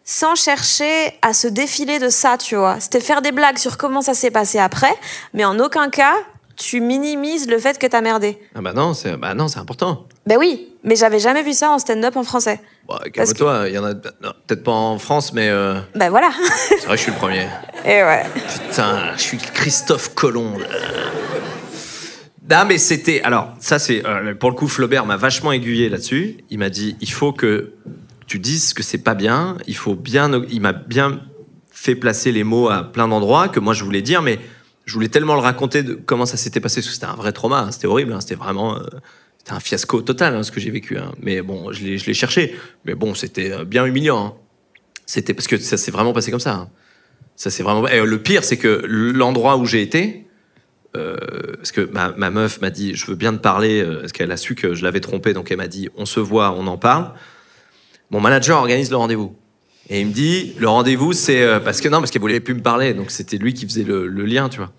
sans chercher à se défiler de ça, tu vois. C'était faire des blagues sur comment ça s'est passé après, mais en aucun cas, tu minimises le fait que t'as merdé. Ah bah non, c'est important. Ben oui, mais j'avais jamais vu ça en stand-up en français. Bah, calme-toi, il y en a peut-être pas en France, mais... Ben voilà. C'est vrai que je suis le premier. Et ouais. Putain, je suis Christophe Colomb. Non, mais c'était... Alors, ça, c'est... pour le coup, Flaubert m'a vachement aiguillé là-dessus. Il m'a dit, il faut que tu dises que c'est pas bien. Il faut bien... Il m'a bien fait placer les mots à plein d'endroits que moi, je voulais dire, mais je voulais tellement le raconter de comment ça s'était passé, parce que c'était un vrai trauma. Hein, c'était horrible. Hein, c'était vraiment... c'était un fiasco total, hein, ce que j'ai vécu. Hein. Mais bon, je l'ai cherché. Mais bon, c'était bien humiliant. Hein. C'était parce que ça s'est vraiment passé comme ça. Hein. Ça s'est vraiment... Et le pire, c'est que l'endroit où j'ai été... parce que ma meuf m'a dit je veux bien te parler parce qu'elle a su que je l'avais trompé, donc elle m'a dit on se voit, on en parle. Mon manager organise le rendez-vous et il me dit le rendez-vous c'est parce qu'elle voulait plus me parler, donc c'était lui qui faisait le lien, tu vois.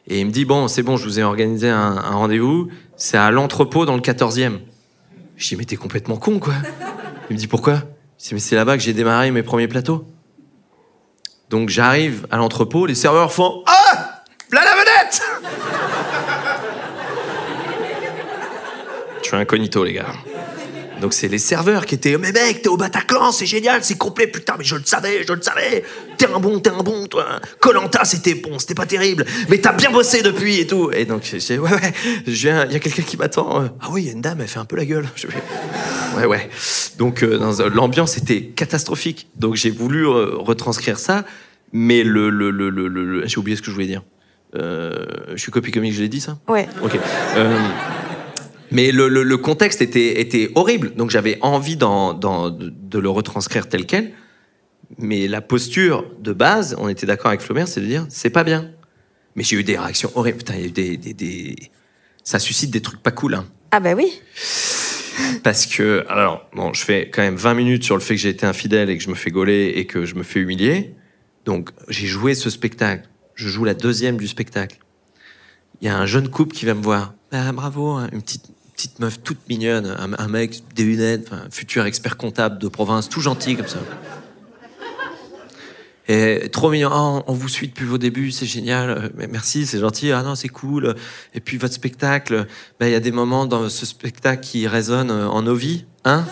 Et il me dit bon, c'est bon, je vous ai organisé un rendez-vous, c'est à l'entrepôt dans le 14e. Je dis mais t'es complètement con, quoi. Il me dit pourquoi? Je dis mais c'est là-bas que j'ai démarré mes premiers plateaux. Donc j'arrive à l'entrepôt, les serveurs font ah, là la vedette. Je suis incognito, les gars. Donc c'est les serveurs qui étaient « Mais mec, t'es au Bataclan, c'est génial, c'est complet, putain, mais je le savais, t'es un bon, toi. Koh-Lanta, c'était bon, c'était pas terrible, mais t'as bien bossé depuis et tout. » Et donc, je dis « Ouais, il y a quelqu'un qui m'attend. Ah oui, il y a une dame, elle fait un peu la gueule. » Ouais. Donc, l'ambiance était catastrophique. Donc, j'ai voulu retranscrire ça, mais j'ai oublié ce que je voulais dire. Je suis copie comique, je l'ai dit, ça? Ouais. Ok. Mais le contexte était horrible, donc j'avais envie de le retranscrire tel quel, mais la posture de base, on était d'accord avec Flaubert, c'est de dire, c'est pas bien. Mais j'ai eu des réactions horribles, putain, il y a eu ça suscite des trucs pas cool, hein. Ah bah oui. Parce que, alors, bon, je fais quand même 20 minutes sur le fait que j'ai été infidèle et que je me fais gauler et que je me fais humilier, donc j'ai joué ce spectacle, je joue la deuxième du spectacle. Il y a un jeune couple qui va me voir, ah, bravo, une petite meuf toute mignonne, un mec des lunettes, un futur expert comptable de province, tout gentil comme ça. Et trop mignon, oh, on vous suit depuis vos débuts, c'est génial, merci, c'est gentil, ah non, c'est cool. Et puis votre spectacle, il y a des moments dans ce spectacle qui résonnent en nos vies, hein?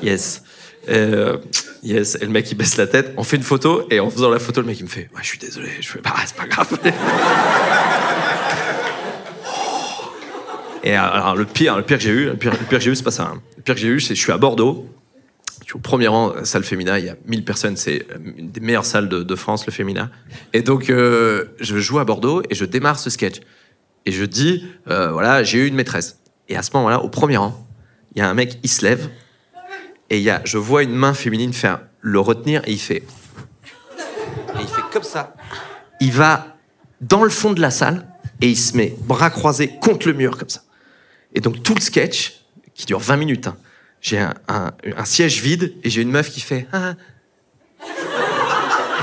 Yes. Yes, et le mec il baisse la tête, on fait une photo, et en faisant la photo, le mec il me fait ouais, je suis désolé, je fais bah c'est pas grave. Et alors le pire que j'ai eu, c'est pas ça. Hein. Le pire que j'ai eu, c'est je suis à Bordeaux, je suis au premier rang, salle Femina, il y a 1000 personnes, c'est une des meilleures salles de France, le Femina. Et donc je joue à Bordeaux et je démarre ce sketch. Et je dis voilà, j'ai eu une maîtresse. Et à ce moment-là, au premier rang, il y a un mec, il se lève. Et je vois une main féminine faire le retenir et il fait comme ça. Il va dans le fond de la salle et il se met bras croisés contre le mur comme ça. Et donc tout le sketch, qui dure 20 minutes, hein, j'ai un siège vide et j'ai une meuf qui fait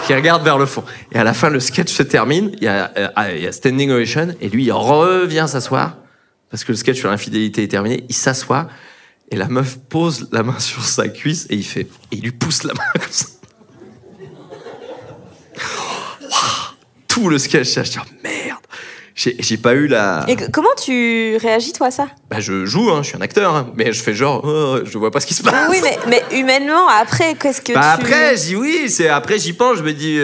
qui regarde vers le fond. Et à la fin, le sketch se termine, il y a standing ovation et lui il revient s'asseoir parce que le sketch sur l'infidélité est terminé, il s'assoit. Et la meuf pose la main sur sa cuisse et il lui pousse la main comme ça. Tout le sketch, je dis merde. j'ai pas eu la... Et comment tu réagis, toi, à ça? Bah, je joue, hein, je suis un acteur, hein, mais je fais genre, oh, je vois pas ce qui se passe. Oui, mais humainement, après, qu'est-ce que Après, je dis oui, après j'y pense, je me dis,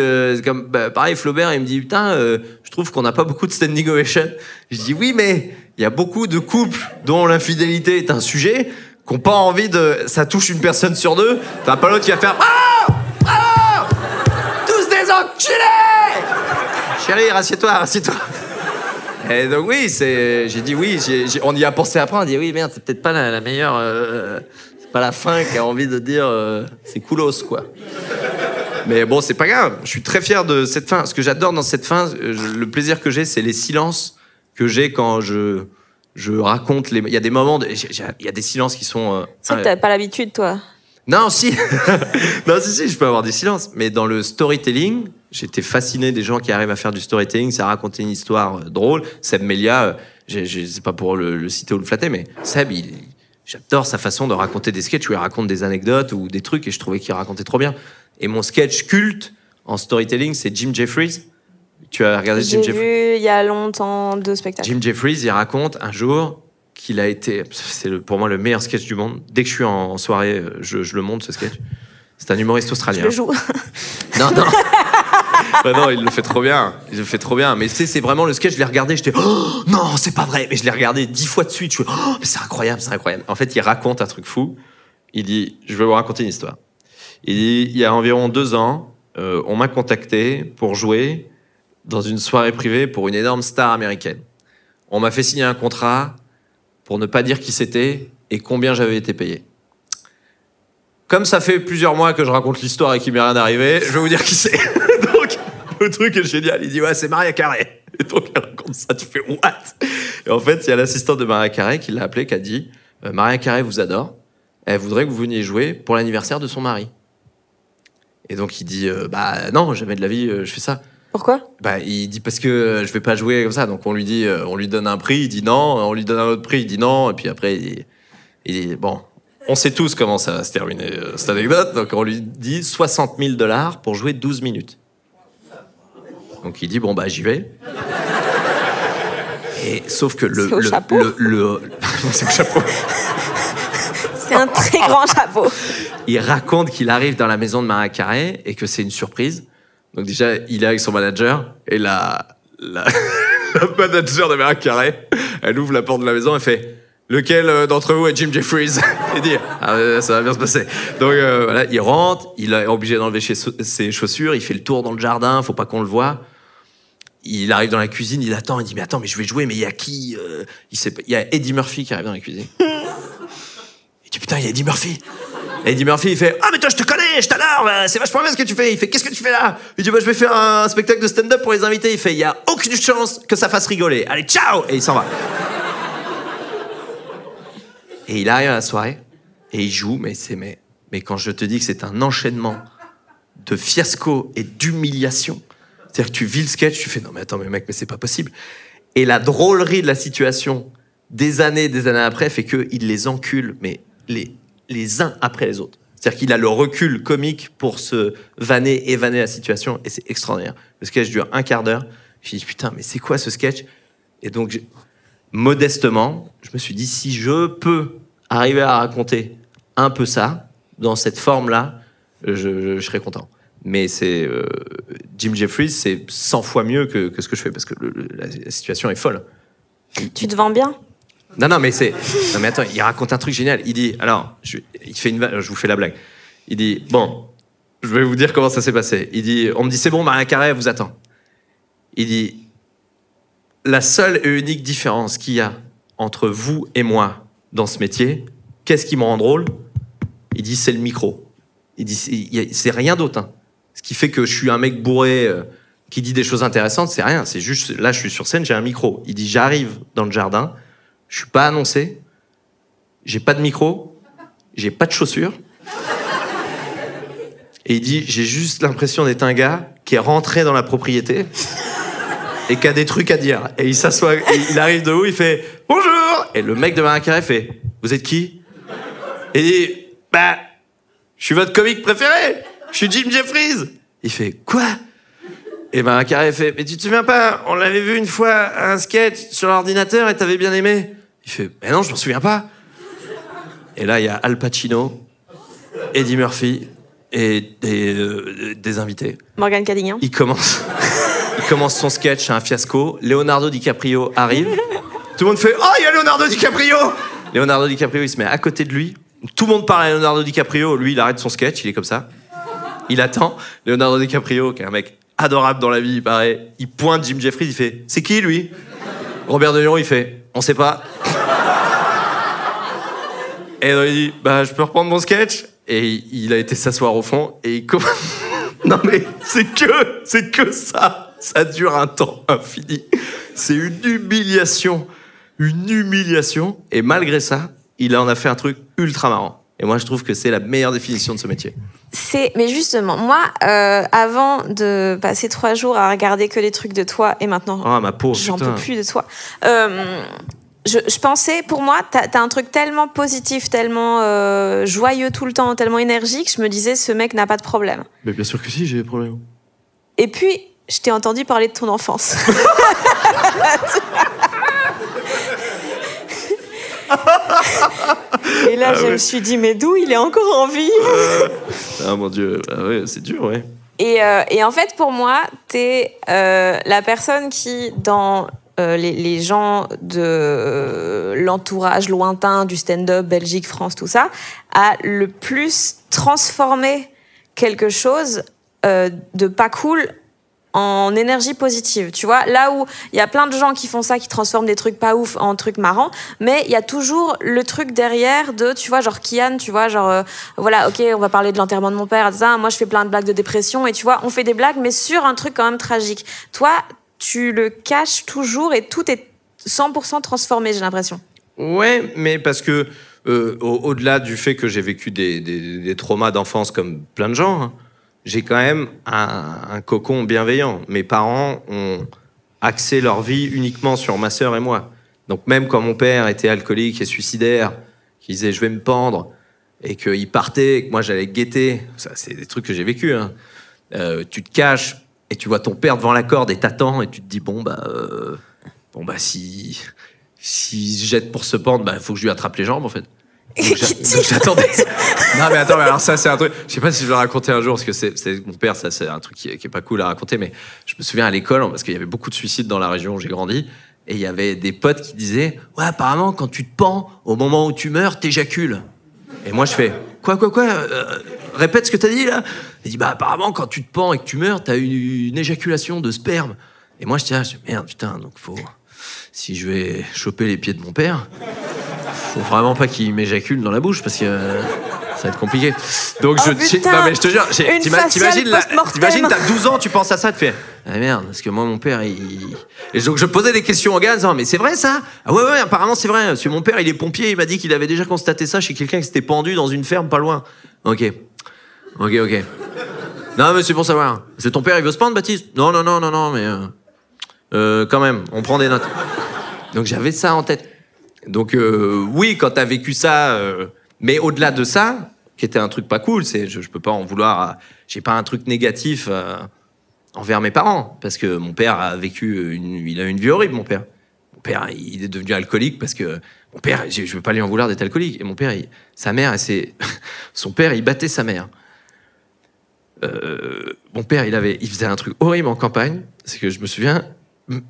comme, pareil, Flaubert, il me dit, putain, je trouve qu'on n'a pas beaucoup de standing ovation. Je dis oui, mais il y a beaucoup de couples dont l'infidélité est un sujet, qui n'ont pas envie de... Ça touche une personne sur deux, t'as pas l'autre qui va faire, oh, oh, tous des enculés. Chérie, rassieds-toi. Et donc oui, j'ai dit oui, on y a pensé après, on dit oui, merde, c'est peut-être pas la meilleure... c'est pas la fin qui a envie de dire c'est coolos, quoi. Mais bon, c'est pas grave, je suis très fier de cette fin. Ce que j'adore dans cette fin, le plaisir que j'ai, c'est les silences que j'ai quand je raconte les... Il y a des moments, il y a des silences qui sont... C'est que t'as pas l'habitude, toi. Non, si. Non, si, je peux avoir des silences. Mais dans le storytelling, j'étais fasciné des gens qui arrivent à faire du storytelling, c'est à raconter une histoire drôle. Seb Melia, c'est pas pour le citer ou le flatter, mais Seb, j'adore sa façon de raconter des sketchs où il raconte des anecdotes ou des trucs et je trouvais qu'il racontait trop bien. Et mon sketch culte en storytelling, c'est Jim Jeffries. Tu as regardé Jim Jeffries? J'ai vu il y a longtemps 2 spectacles. Jim Jeffries, il raconte un jour qu'il a été... C'est pour moi le meilleur sketch du monde. Dès que je suis en soirée, je le montre, ce sketch. C'est un humoriste australien. Je le joue. Non. Bah non, il le fait trop bien. Mais tu sais, c'est vraiment le sketch, je l'ai regardé, j'étais oh, non, c'est pas vrai. Mais je l'ai regardé 10 fois de suite. Je suis oh, mais c'est incroyable. En fait, il raconte un truc fou. Il dit, je vais vous raconter une histoire. Il dit, il y a environ 2 ans, on m'a contacté pour jouer dans une soirée privée pour une énorme star américaine. On m'a fait signer un contrat pour ne pas dire qui c'était et combien j'avais été payé. Comme ça fait plusieurs mois que je raconte l'histoire et qu'il m'est rien arrivé, je vais vous dire qui c'est. Donc, le truc est génial. Il dit, ouais, c'est Mariah Carey. Et donc, il raconte ça, tu fais, what? Et en fait, il y a l'assistante de Mariah Carey qui l'a appelé, qui a dit, Mariah Carey vous adore. Elle voudrait que vous veniez jouer pour l'anniversaire de son mari. Et donc, il dit, bah non, jamais de la vie, je fais ça. Pourquoi? Bah, il dit parce que je vais pas jouer comme ça. Donc on lui dit, on lui donne un prix, il dit non. On lui donne un autre prix, il dit non. Et puis après, il dit bon, on sait tous comment ça va se terminer cette anecdote. Donc on lui dit 60 000 $ pour jouer 12 minutes. Donc il dit bon bah j'y vais. Et sauf que c'est au chapeau. C'est au chapeau. C'est un très grand chapeau. Il raconte qu'il arrive dans la maison de Mariah Carey et que c'est une surprise. Donc déjà, il est avec son manager et la manager de Mariah Carey, elle ouvre la porte de la maison et fait « Lequel d'entre vous est Jim Jeffries ?» Et dit « Ah, ça va bien se passer. » Donc voilà, il rentre, il est obligé d'enlever ses chaussures, il fait le tour dans le jardin, faut pas qu'on le voie. Il arrive dans la cuisine, il attend, il dit « Mais attends, mais je vais jouer, mais il y a qui ?» Il y a Eddie Murphy qui arrive dans la cuisine. Il dit « Putain, il y a Eddie Murphy !» Eddie Murphy, il fait « Ah, mais toi, je te connais, je t'adore, c'est vachement bien ce que tu fais. » Il fait « Qu'est-ce que tu fais là ?» Il dit « Bah, je vais faire un spectacle de stand-up pour les invités. » Il fait « Il y a aucune chance que ça fasse rigoler. Allez, ciao !» Et il s'en va. Et il arrive à la soirée, et il joue, mais quand je te dis que c'est un enchaînement de fiasco et d'humiliation, c'est-à-dire que tu vis le sketch, tu fais « Non, mais attends, mais mec, mais c'est pas possible. » Et la drôlerie de la situation, des années après, fait qu'il les encule, mais les uns après les autres. C'est-à-dire qu'il a le recul comique pour se vanner la situation, et c'est extraordinaire. Le sketch dure 1/4 d'heure. Je me dis, putain, mais c'est quoi ce sketch? Et donc, modestement, je me suis dit, si je peux arriver à raconter un peu ça, dans cette forme-là, je serais content. Mais c'est Jim Jeffries, c'est 100 fois mieux que ce que je fais, parce que la situation est folle. Tu te vends bien? Non, mais attends, il raconte un truc génial. Il dit, alors, je vous fais la blague. Il dit, bon, je vais vous dire comment ça s'est passé. Il dit, on me dit, c'est bon, Mariah Carey vous attend. Il dit, la seule et unique différence qu'il y a entre vous et moi dans ce métier, qu'est-ce qui me rend drôle? Il dit, c'est le micro. Il dit, c'est rien d'autre. Hein. Ce qui fait que je suis un mec bourré qui dit des choses intéressantes, c'est rien. C'est juste, là, je suis sur scène, j'ai un micro. Il dit, j'arrive dans le jardin, je suis pas annoncé, j'ai pas de micro, j'ai pas de chaussures. Et il dit, j'ai juste l'impression d'être un gars qui est rentré dans la propriété et qui a des trucs à dire. Et il s'assoit, et il arrive de haut, il fait « Bonjour !» Et le mec de Mariah Carey fait « Vous êtes qui ?» Et il dit « Bah, je suis votre comique préféré, je suis Jim Jeffries !» Il fait « Quoi ?» Et ben Carré fait, mais tu te souviens pas, on l'avait vu une fois un sketch sur l'ordinateur et t'avais bien aimé. Il fait, mais non, je m'en souviens pas. Et là, il y a Al Pacino, Eddie Murphy et des invités. Morgane Cadignan. Il commence son sketch, c'est un fiasco. Leonardo DiCaprio arrive. Tout le monde fait, oh, il y a Leonardo DiCaprio. Leonardo DiCaprio, il se met à côté de lui. Tout le monde parle à Leonardo DiCaprio. Lui, il arrête son sketch, il est comme ça. Il attend. Leonardo DiCaprio, qui est un mec adorable dans la vie, il paraît. Il pointe Jim Jeffries, il fait, c'est qui lui? Robert De Niro, il fait, on sait pas. Et il dit, bah, je peux reprendre mon sketch? Et il a été s'asseoir au fond et il commence. Non mais c'est que ça. Ça dure un temps infini. C'est une humiliation. Et malgré ça, il en a fait un truc ultra marrant. Et moi, je trouve que c'est la meilleure définition de ce métier. Mais justement, moi, avant de passer 3 jours à regarder que les trucs de toi, et maintenant, oh, ma pauvre, j'en peux plus de toi. Je pensais, pour moi, t'as un truc tellement positif, tellement joyeux tout le temps, tellement énergique, je me disais, ce mec n'a pas de problème. Mais bien sûr que si, j'ai des problèmes. Et puis, je t'ai entendu parler de ton enfance. Et là, je me suis dit, mais d'où il est encore en vie? Ah mon Dieu, ah ouais, c'est dur, ouais. Et en fait, pour moi, t'es la personne qui, dans les gens de l'entourage lointain du stand-up, Belgique, France, tout ça, a le plus transformé quelque chose de pas cool en énergie positive, tu vois, là où il y a plein de gens qui font ça, qui transforment des trucs pas ouf en trucs marrants, mais il y a toujours le truc derrière de, tu vois, genre Kian, tu vois, genre voilà, ok, on va parler de l'enterrement de mon père, ça, moi je fais plein de blagues de dépression, et tu vois, on fait des blagues, mais sur un truc quand même tragique. Toi, tu le caches toujours et tout est 100% transformé, j'ai l'impression. Ouais, mais parce que au-delà du fait que j'ai vécu des traumas d'enfance comme plein de gens, hein, j'ai quand même un cocon bienveillant. Mes parents ont axé leur vie uniquement sur ma sœur et moi. Donc même quand mon père était alcoolique et suicidaire, qui disait je vais me pendre, et qu'il partait, et que moi j'allais guetter, ça c'est des trucs que j'ai vécu, hein. Tu te caches et tu vois ton père devant la corde et t'attends et tu te dis bon bah si je jette pour se pendre, bah faut que je lui attrape les jambes en fait. Donc j'attendais. Non mais attends, mais alors ça c'est un truc, je sais pas si je vais le raconter un jour parce que c'est mon père, ça c'est un truc qui est pas cool à raconter, mais je me souviens à l'école parce qu'il y avait beaucoup de suicides dans la région où j'ai grandi et il y avait des potes qui disaient ouais apparemment quand tu te pends au moment où tu meurs t'éjacules. Et moi je fais quoi répète ce que t'as dit là. Il dit bah apparemment quand tu te pends et que tu meurs t'as une éjaculation de sperme. Et moi je dis merde putain donc faut si je vais choper les pieds de mon père faut vraiment pas qu'il m'éjacule dans la bouche parce que ça va être compliqué. Donc non mais je te jure, t'imagines t'as 12 ans, tu penses à ça, tu fais ah merde parce que moi mon père il... Et donc je posais des questions au gars en disant mais c'est vrai ça? Ah ouais apparemment c'est vrai parce que mon père il est pompier, il m'a dit qu'il avait déjà constaté ça chez quelqu'un qui s'était pendu dans une ferme pas loin. Ok. Non mais c'est pour savoir. C'est ton père il veut se pendre Baptiste? Non mais quand même on prend des notes. Donc j'avais ça en tête. Donc oui, quand t'as vécu ça, mais au-delà de ça, qui était un truc pas cool, c'est je peux pas en vouloir. J'ai pas un truc négatif envers mes parents parce que mon père a vécu il a eu une vie horrible. Mon père, il est devenu alcoolique parce que mon père, je veux pas lui en vouloir d'être alcoolique. Et mon père, sa mère, son père, il battait sa mère. Mon père, il faisait un truc horrible en campagne. C'est que je me souviens.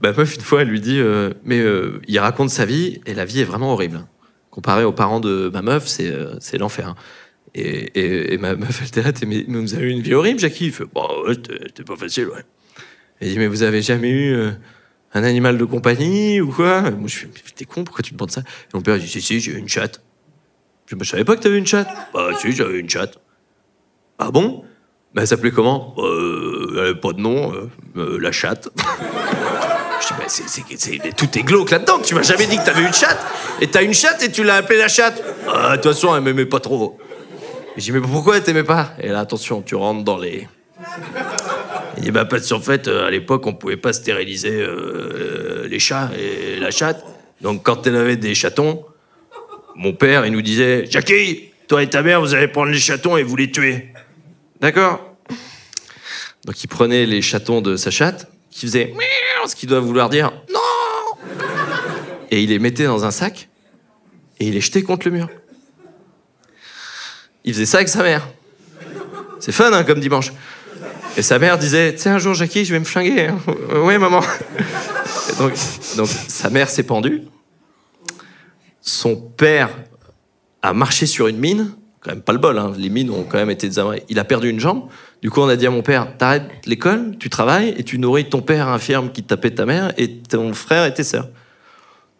Ma meuf, une fois, elle lui dit il raconte sa vie, et la vie est vraiment horrible. Comparé aux parents de ma meuf, c'est l'enfer. Et ma meuf, elle était là, mais vous avez eu une vie horrible, Jackie? Il fait ouais, c'était pas facile, ouais. Elle dit mais vous avez jamais eu un animal de compagnie ou quoi? Moi, je fais mais t'es con, pourquoi tu me demandes ça? Et mon père, il dit si, j'ai eu une chatte. Je savais pas que t'avais une chatte. Bah, si, j'avais une chatte. Ah bon? Bah, elle s'appelait comment? Elle avait pas de nom, la chatte. Je dis, bah, tout est glauque là-dedans. Tu m'as jamais dit que t'avais une chatte. Et t'as une chatte et tu l'as appelée la chatte. De toute façon, elle m'aimait pas trop. Et je dis, mais pourquoi elle t'aimait pas? Et là, attention, tu rentres dans les... Il dit, bah, parce qu'en fait, à l'époque, on pouvait pas stériliser les chats et la chatte. Donc, quand elle avait des chatons, mon père, il nous disait, Jackie, toi et ta mère, vous allez prendre les chatons et vous les tuer. D'accord? Donc il prenait les chatons de sa chatte, qui faisait ce qui doit vouloir dire non, et il les mettait dans un sac et il les jetait contre le mur. Il faisait ça avec sa mère. C'est fun, hein, comme dimanche. Et sa mère disait, tu sais, un jour, Jackie, je vais me flinguer. Hein. Ouais, maman. Donc, sa mère s'est pendue. Son père a marché sur une mine. Quand même pas le bol, hein. Les mines ont quand même été désamarrées. Il a perdu une jambe. Du coup, on a dit à mon père, t'arrêtes l'école, tu travailles et tu nourris ton père infirme qui tapait ta mère et ton frère et tes sœurs.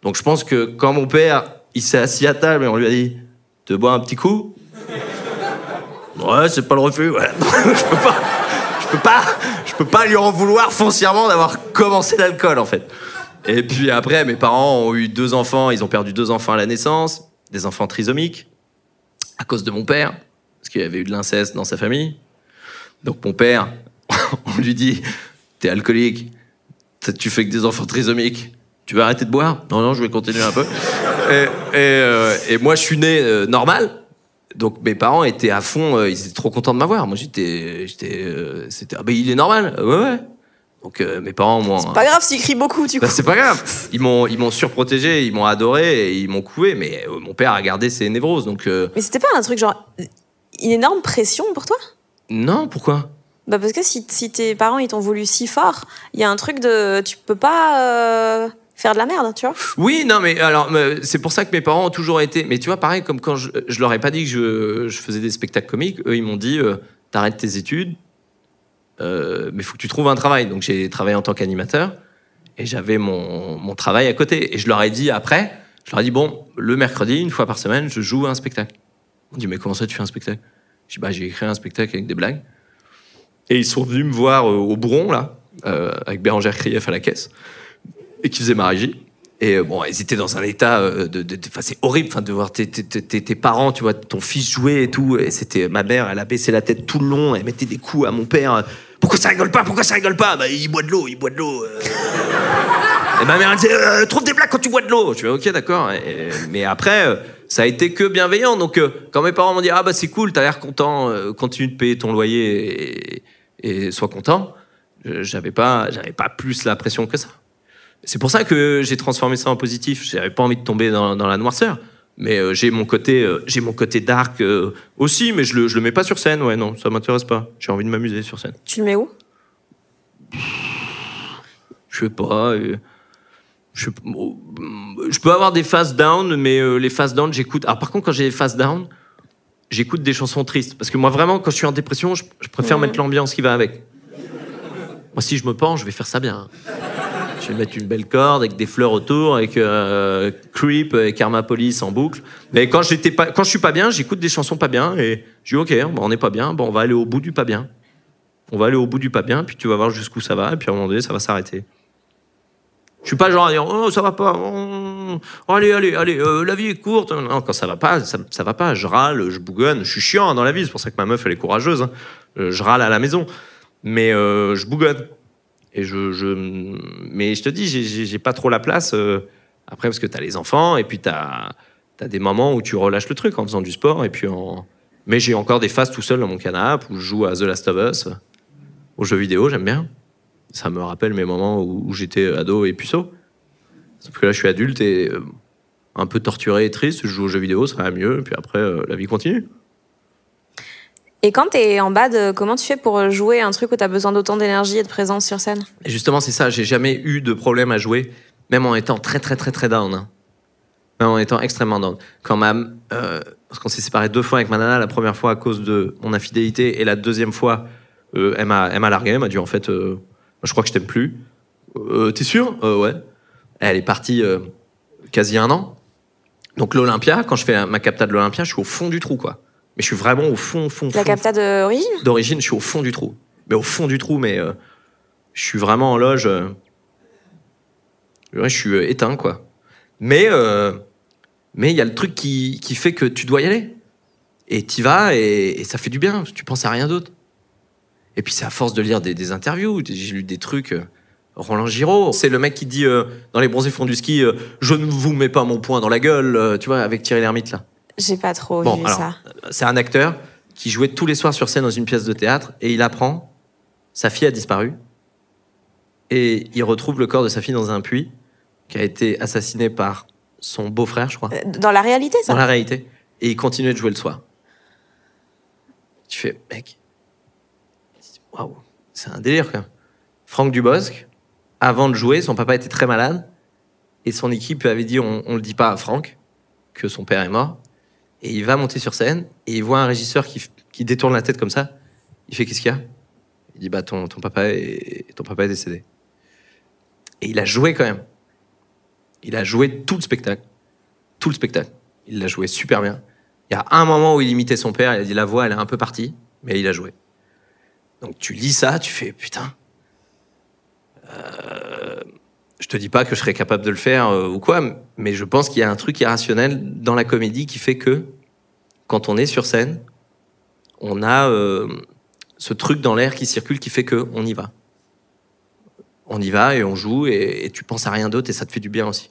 Donc, je pense que quand mon père, il s'est assis à table et on lui a dit, te bois un petit coup? Ouais, c'est pas le refus. Ouais. Je peux pas lui en vouloir foncièrement d'avoir commencé l'alcool, en fait. Et puis après, mes parents ont eu 2 enfants. Ils ont perdu 2 enfants à la naissance, des enfants trisomiques, à cause de mon père, parce qu'il y avait eu de l'inceste dans sa famille. Donc mon père, on lui dit, t'es alcoolique, tu fais que des enfants trisomiques, tu vas arrêter de boire? Non, je vais continuer un peu. Et moi, je suis né normal. Donc mes parents étaient à fond, ils étaient trop contents de m'avoir. Moi c'était, il est normal, ouais. Donc mes parents m'ont. C'est pas grave s'il crie beaucoup, du coup. C'est pas grave. Ils m'ont surprotégé, ils m'ont adoré, et ils m'ont couvé. Mais mon père a gardé ses névroses, donc. Mais c'était pas un truc genre une énorme pression pour toi? Non, pourquoi? Bah parce que si tes parents ils t'ont voulu si fort, il y a un truc de tu peux pas faire de la merde, tu vois. Oui, non, mais alors, c'est pour ça que mes parents ont toujours été... Mais tu vois, pareil, comme quand je leur ai pas dit que je faisais des spectacles comiques, eux, ils m'ont dit, t'arrêtes tes études, mais faut que tu trouves un travail. Donc, j'ai travaillé en tant qu'animateur, et j'avais mon travail à côté. Et je leur ai dit après, bon, le mercredi, une fois par semaine, je joue un spectacle. Ils m'ont dit, mais comment ça, tu fais un spectacle? Je dis, j'ai écrit un spectacle avec des blagues. Et ils sont venus me voir au Bourron, là, avec Bérangère Krief à la caisse, et qui faisait ma régie. Et bon, ils étaient dans un état c'est horrible, de voir tes parents, tu vois, ton fils jouer et tout. Et c'était ma mère, elle a baissé la tête tout le long, elle mettait des coups à mon père. Pourquoi ça rigole pas? Bah, il boit de l'eau. Et ma mère, elle disait, trouve des blagues quand tu bois de l'eau. Je fais, ok, d'accord. Mais après, ça a été que bienveillant. Donc, quand mes parents m'ont dit, c'est cool, t'as l'air content, continue de payer ton loyer et sois content, j'avais pas plus la pression que ça. C'est pour ça que j'ai transformé ça en positif. J'avais pas envie de tomber dans la noirceur. Mais j'ai mon côté dark aussi, mais je le mets pas sur scène. Ouais, non, ça m'intéresse pas. J'ai envie de m'amuser sur scène. Tu le mets où? Je sais pas. Je peux avoir des phases down, mais les phases down, j'écoute. Alors par contre, quand j'ai des phases down, j'écoute des chansons tristes. Parce que moi, vraiment, quand je suis en dépression, je préfère mettre l'ambiance qui va avec. Moi, si je me pends, je vais faire ça bien. Je vais mettre une belle corde avec des fleurs autour, avec Creep et Karma Police en boucle. Mais quand je suis pas bien, j'écoute des chansons pas bien et je dis ok, on n'est pas bien, on va aller au bout du pas bien. On va aller au bout du pas bien, puis tu vas voir jusqu'où ça va, et puis à un moment donné, ça va s'arrêter. Je suis pas genre à dire oh ça va pas, allez, la vie est courte. Non, quand ça va pas, ça va pas. Je râle, je bougonne, je suis chiant dans la vie. C'est pour ça que ma meuf elle est courageuse. Hein. Je râle à la maison, mais je bougonne. Et mais je te dis, j'ai pas trop la place après parce que t'as les enfants et puis t'as des moments où tu relâches le truc en faisant du sport et puis mais j'ai encore des phases tout seul dans mon canapé où je joue à The Last of Us, aux jeux vidéo, j'aime bien. Ça me rappelle mes moments où j'étais ado et puceau. Sauf que là, je suis adulte et un peu torturé et triste. Je joue aux jeux vidéo, ça va mieux. Et puis après, la vie continue. Et quand t'es en bad, comment tu fais pour jouer un truc où t'as besoin d'autant d'énergie et de présence sur scène? Et justement, c'est ça. J'ai jamais eu de problème à jouer, même en étant très, très, très, très down. Hein. Même en étant extrêmement down. Parce qu'on s'est séparés 2 fois avec ma nana, la première fois à cause de mon infidélité, et la deuxième fois, elle m'a largué. Elle m'a dit, en fait, je crois que je t'aime plus. T'es sûr? Ouais. Elle est partie quasi 1 an. Donc l'Olympia, quand je fais ma capta de l'Olympia, je suis au fond du trou, quoi. Mais je suis vraiment au fond. La capta d'origine? D'origine, je suis au fond du trou. Mais au fond du trou, mais je suis vraiment en loge. Je suis éteint, quoi. Mais il y a le truc qui fait que tu dois y aller. Et t'y vas, et ça fait du bien. Tu penses à rien d'autre. Et puis c'est à force de lire des interviews. J'ai lu des trucs... Roland Giraud, c'est le mec qui dit dans Les Bronzés font du ski je ne vous mets pas mon poing dans la gueule, tu vois, avec Thierry Lhermitte, là. J'ai pas trop vu ça. C'est un acteur qui jouait tous les soirs sur scène dans une pièce de théâtre et il apprend Sa fille a disparu. Et il retrouve le corps de sa fille dans un puits qui a été assassiné par son beau-frère, je crois. Dans la réalité, ça? Dans la réalité. Et il continuait de jouer le soir. Tu fais, mec, waouh, c'est un délire, quand même. Franck Dubosc, avant de jouer, son papa était très malade. Et son équipe avait dit, on le dit pas à Franck, que son père est mort. Et il va monter sur scène, et il voit un régisseur qui détourne la tête comme ça. Il fait, qu'est-ce qu'il y a? Il dit, bah, ton papa est décédé. Et il a joué quand même. Il a joué tout le spectacle. Tout le spectacle. Il l'a joué super bien. Il y a un moment où il imitait son père, il a dit la voix, elle est un peu partie, mais il a joué. Donc tu lis ça, tu fais putain. Je te dis pas que je serais capable de le faire ou quoi, mais je pense qu'il y a un truc irrationnel dans la comédie qui fait que quand on est sur scène, on a ce truc dans l'air qui circule qui fait qu'on y va. On y va et on joue et tu penses à rien d'autre et ça te fait du bien aussi.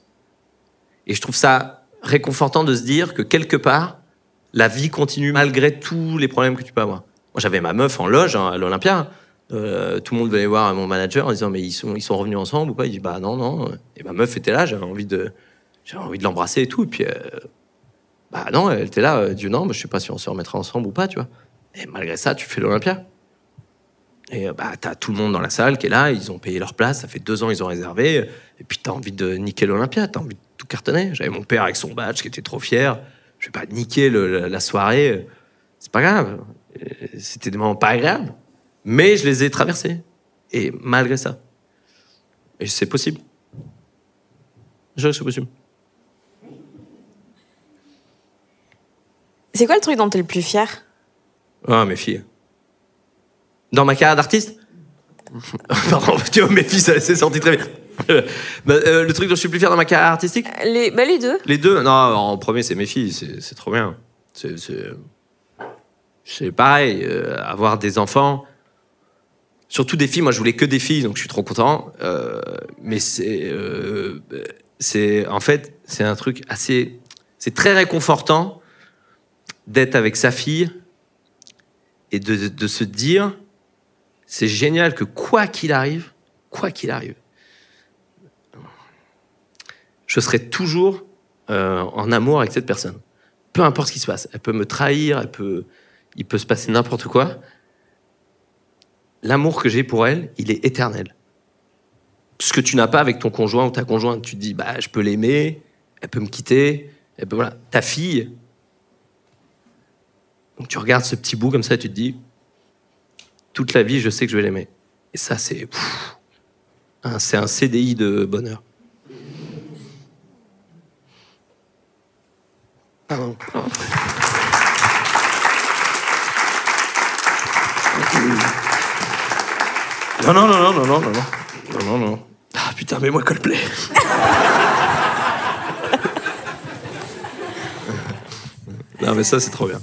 Et je trouve ça réconfortant de se dire que quelque part, la vie continue malgré tous les problèmes que tu peux avoir. Moi, j'avais ma meuf en loge à l'Olympia. Tout le monde venait voir mon manager en disant mais ils sont revenus ensemble ou quoi? Il dit bah non. Et ma meuf était là, j'avais envie de l'embrasser et tout. Et puis bah non, elle était là. Elle dit non, mais je sais pas si on se remettra ensemble ou pas, tu vois. Et malgré ça, tu fais l'Olympia. Et bah t'as tout le monde dans la salle qui est là, ils ont payé leur place, ça fait 2 ans ils ont réservé. Et puis t'as envie de niquer l'Olympia, t'as envie de tout cartonner. J'avais mon père avec son badge qui était trop fier. Je vais pas niquer la soirée, c'est pas grave. C'était des moments pas agréables, mais je les ai traversés. Et malgré ça, et c'est possible. Je sais que c'est possible. C'est quoi le truc dont t'es le plus fier? Ah, mes filles. Dans ma carrière d'artiste? Pardon, tu vois, mes filles, ça s'est sorti très bien. Le truc dont je suis plus fier dans ma carrière artistique? Les deux. Les deux? Non, en premier, c'est mes filles, c'est trop bien. C'est pareil, avoir des enfants, surtout des filles. Moi, je voulais que des filles, donc je suis trop content. Mais en fait, c'est un truc assez... C'est très réconfortant d'être avec sa fille et de se dire, c'est génial que quoi qu'il arrive, je serai toujours en amour avec cette personne. Peu importe ce qui se passe. Elle peut me trahir, il peut se passer n'importe quoi. L'amour que j'ai pour elle, il est éternel. Ce que tu n'as pas avec ton conjoint ou ta conjointe, tu te dis, bah, je peux l'aimer, elle peut me quitter, voilà. Ta fille, donc tu regardes ce petit bout comme ça et tu te dis, toute la vie, je sais que je vais l'aimer. Et ça, c'est un CDI de bonheur. Pardon. Non. Ah putain, mets-moi Coldplay. Non mais ça c'est trop bien.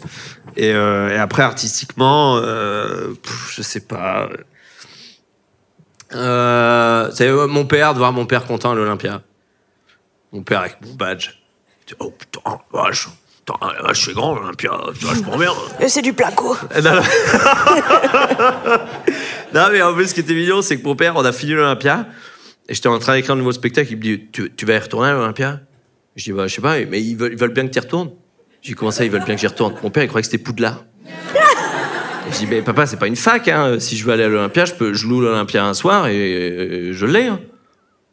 Et après artistiquement, je sais pas. C'est mon père, de voir mon père content à l'Olympia. Mon père avec mon badge. Oh putain, vache, je suis grand, l'Olympia, je prends bien. C'est du placo. Non, mais en fait, ce qui était mignon, c'est que mon père, on a fini l'Olympia, et j'étais en train d'écrire un nouveau spectacle, il me dit, tu vas y retourner à l'Olympia? Je dis, bah, je sais pas, mais ils veulent bien que tu y retournes. Je dis, comment ça, ils veulent bien que j'y retourne? Mon père, il croyait que c'était Poudlard. Et je dis, mais papa, c'est pas une fac, hein. Si je veux aller à l'Olympia, je loue l'Olympia un soir et je l'ai. Hein.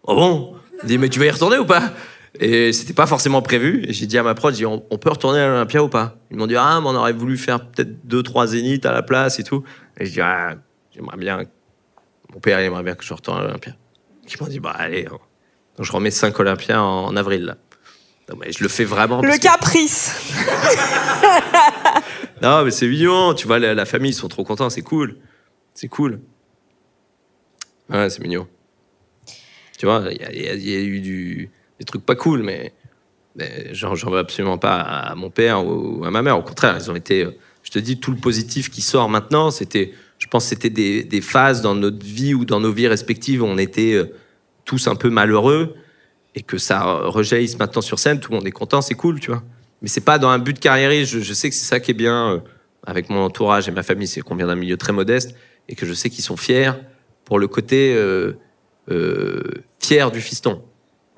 Oh bon? Il dit, mais tu vas y retourner ou pas? Et c'était pas forcément prévu. Et j'ai dit à ma prod, j'ai dit, on peut retourner à l'Olympia ou pas? Ils m'ont dit, ah, mais on aurait voulu faire peut-être 2-3 zéniths à la place et tout. Et je dis, ah, j'aimerais bien. Mon père, il aimerait bien que je retourne à l'Olympia. Ils m'ont dit, bah allez. Hein. Donc je remets 5 Olympiens en avril, là. Non, mais je le fais vraiment. Le caprice. Non, mais c'est mignon. Tu vois, la famille, ils sont trop contents. C'est cool. C'est cool. Ouais, c'est mignon. Tu vois, il y a eu des trucs pas cool, mais j'en veux absolument pas à mon père ou à ma mère. Au contraire, ils ont été... Je te dis, tout le positif qui sort maintenant, je pense que c'était des phases dans notre vie ou dans nos vies respectives où on était tous un peu malheureux et que ça rejaillisse maintenant sur scène. Tout le monde est content, c'est cool, tu vois. Mais c'est pas dans un but carriériste. Je sais que c'est ça qui est bien avec mon entourage et ma famille, c'est qu'on vient d'un milieu très modeste et que je sais qu'ils sont fiers pour le côté fier du fiston.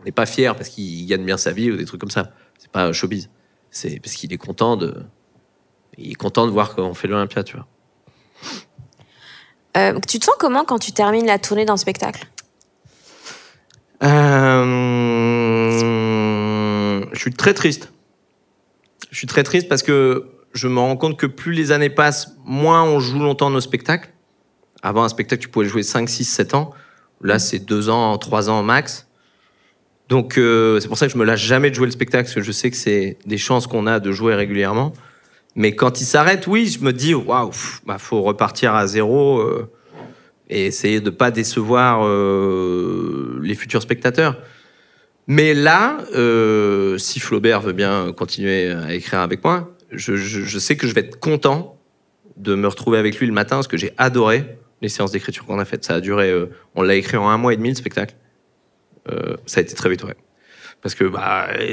On n'est pas fier parce qu'il gagne bien sa vie ou des trucs comme ça. C'est pas showbiz. C'est parce qu'il est content de voir qu'on fait l'Olympia, tu vois. Tu te sens comment quand tu termines la tournée d'un spectacle ? Je suis très triste. Je suis très triste parce que je me rends compte que plus les années passent, moins on joue longtemps nos spectacles. Avant, un spectacle, tu pouvais jouer 5, 6, 7 ans. Là, c'est 2 ans, 3 ans max. Donc, c'est pour ça que je me lâche jamais de jouer le spectacle, parce que je sais que c'est des chances qu'on a de jouer régulièrement. Mais quand il s'arrête, oui, je me dis, waouh, faut repartir à zéro et essayer de pas décevoir les futurs spectateurs. Mais là, si Flaubert veut bien continuer à écrire avec moi, je sais que je vais être content de me retrouver avec lui le matin, parce que j'ai adoré les séances d'écriture qu'on a faites. Ça a duré, on l'a écrit en 1 mois et demi, le spectacle. Ça a été très vite, ouais. Parce que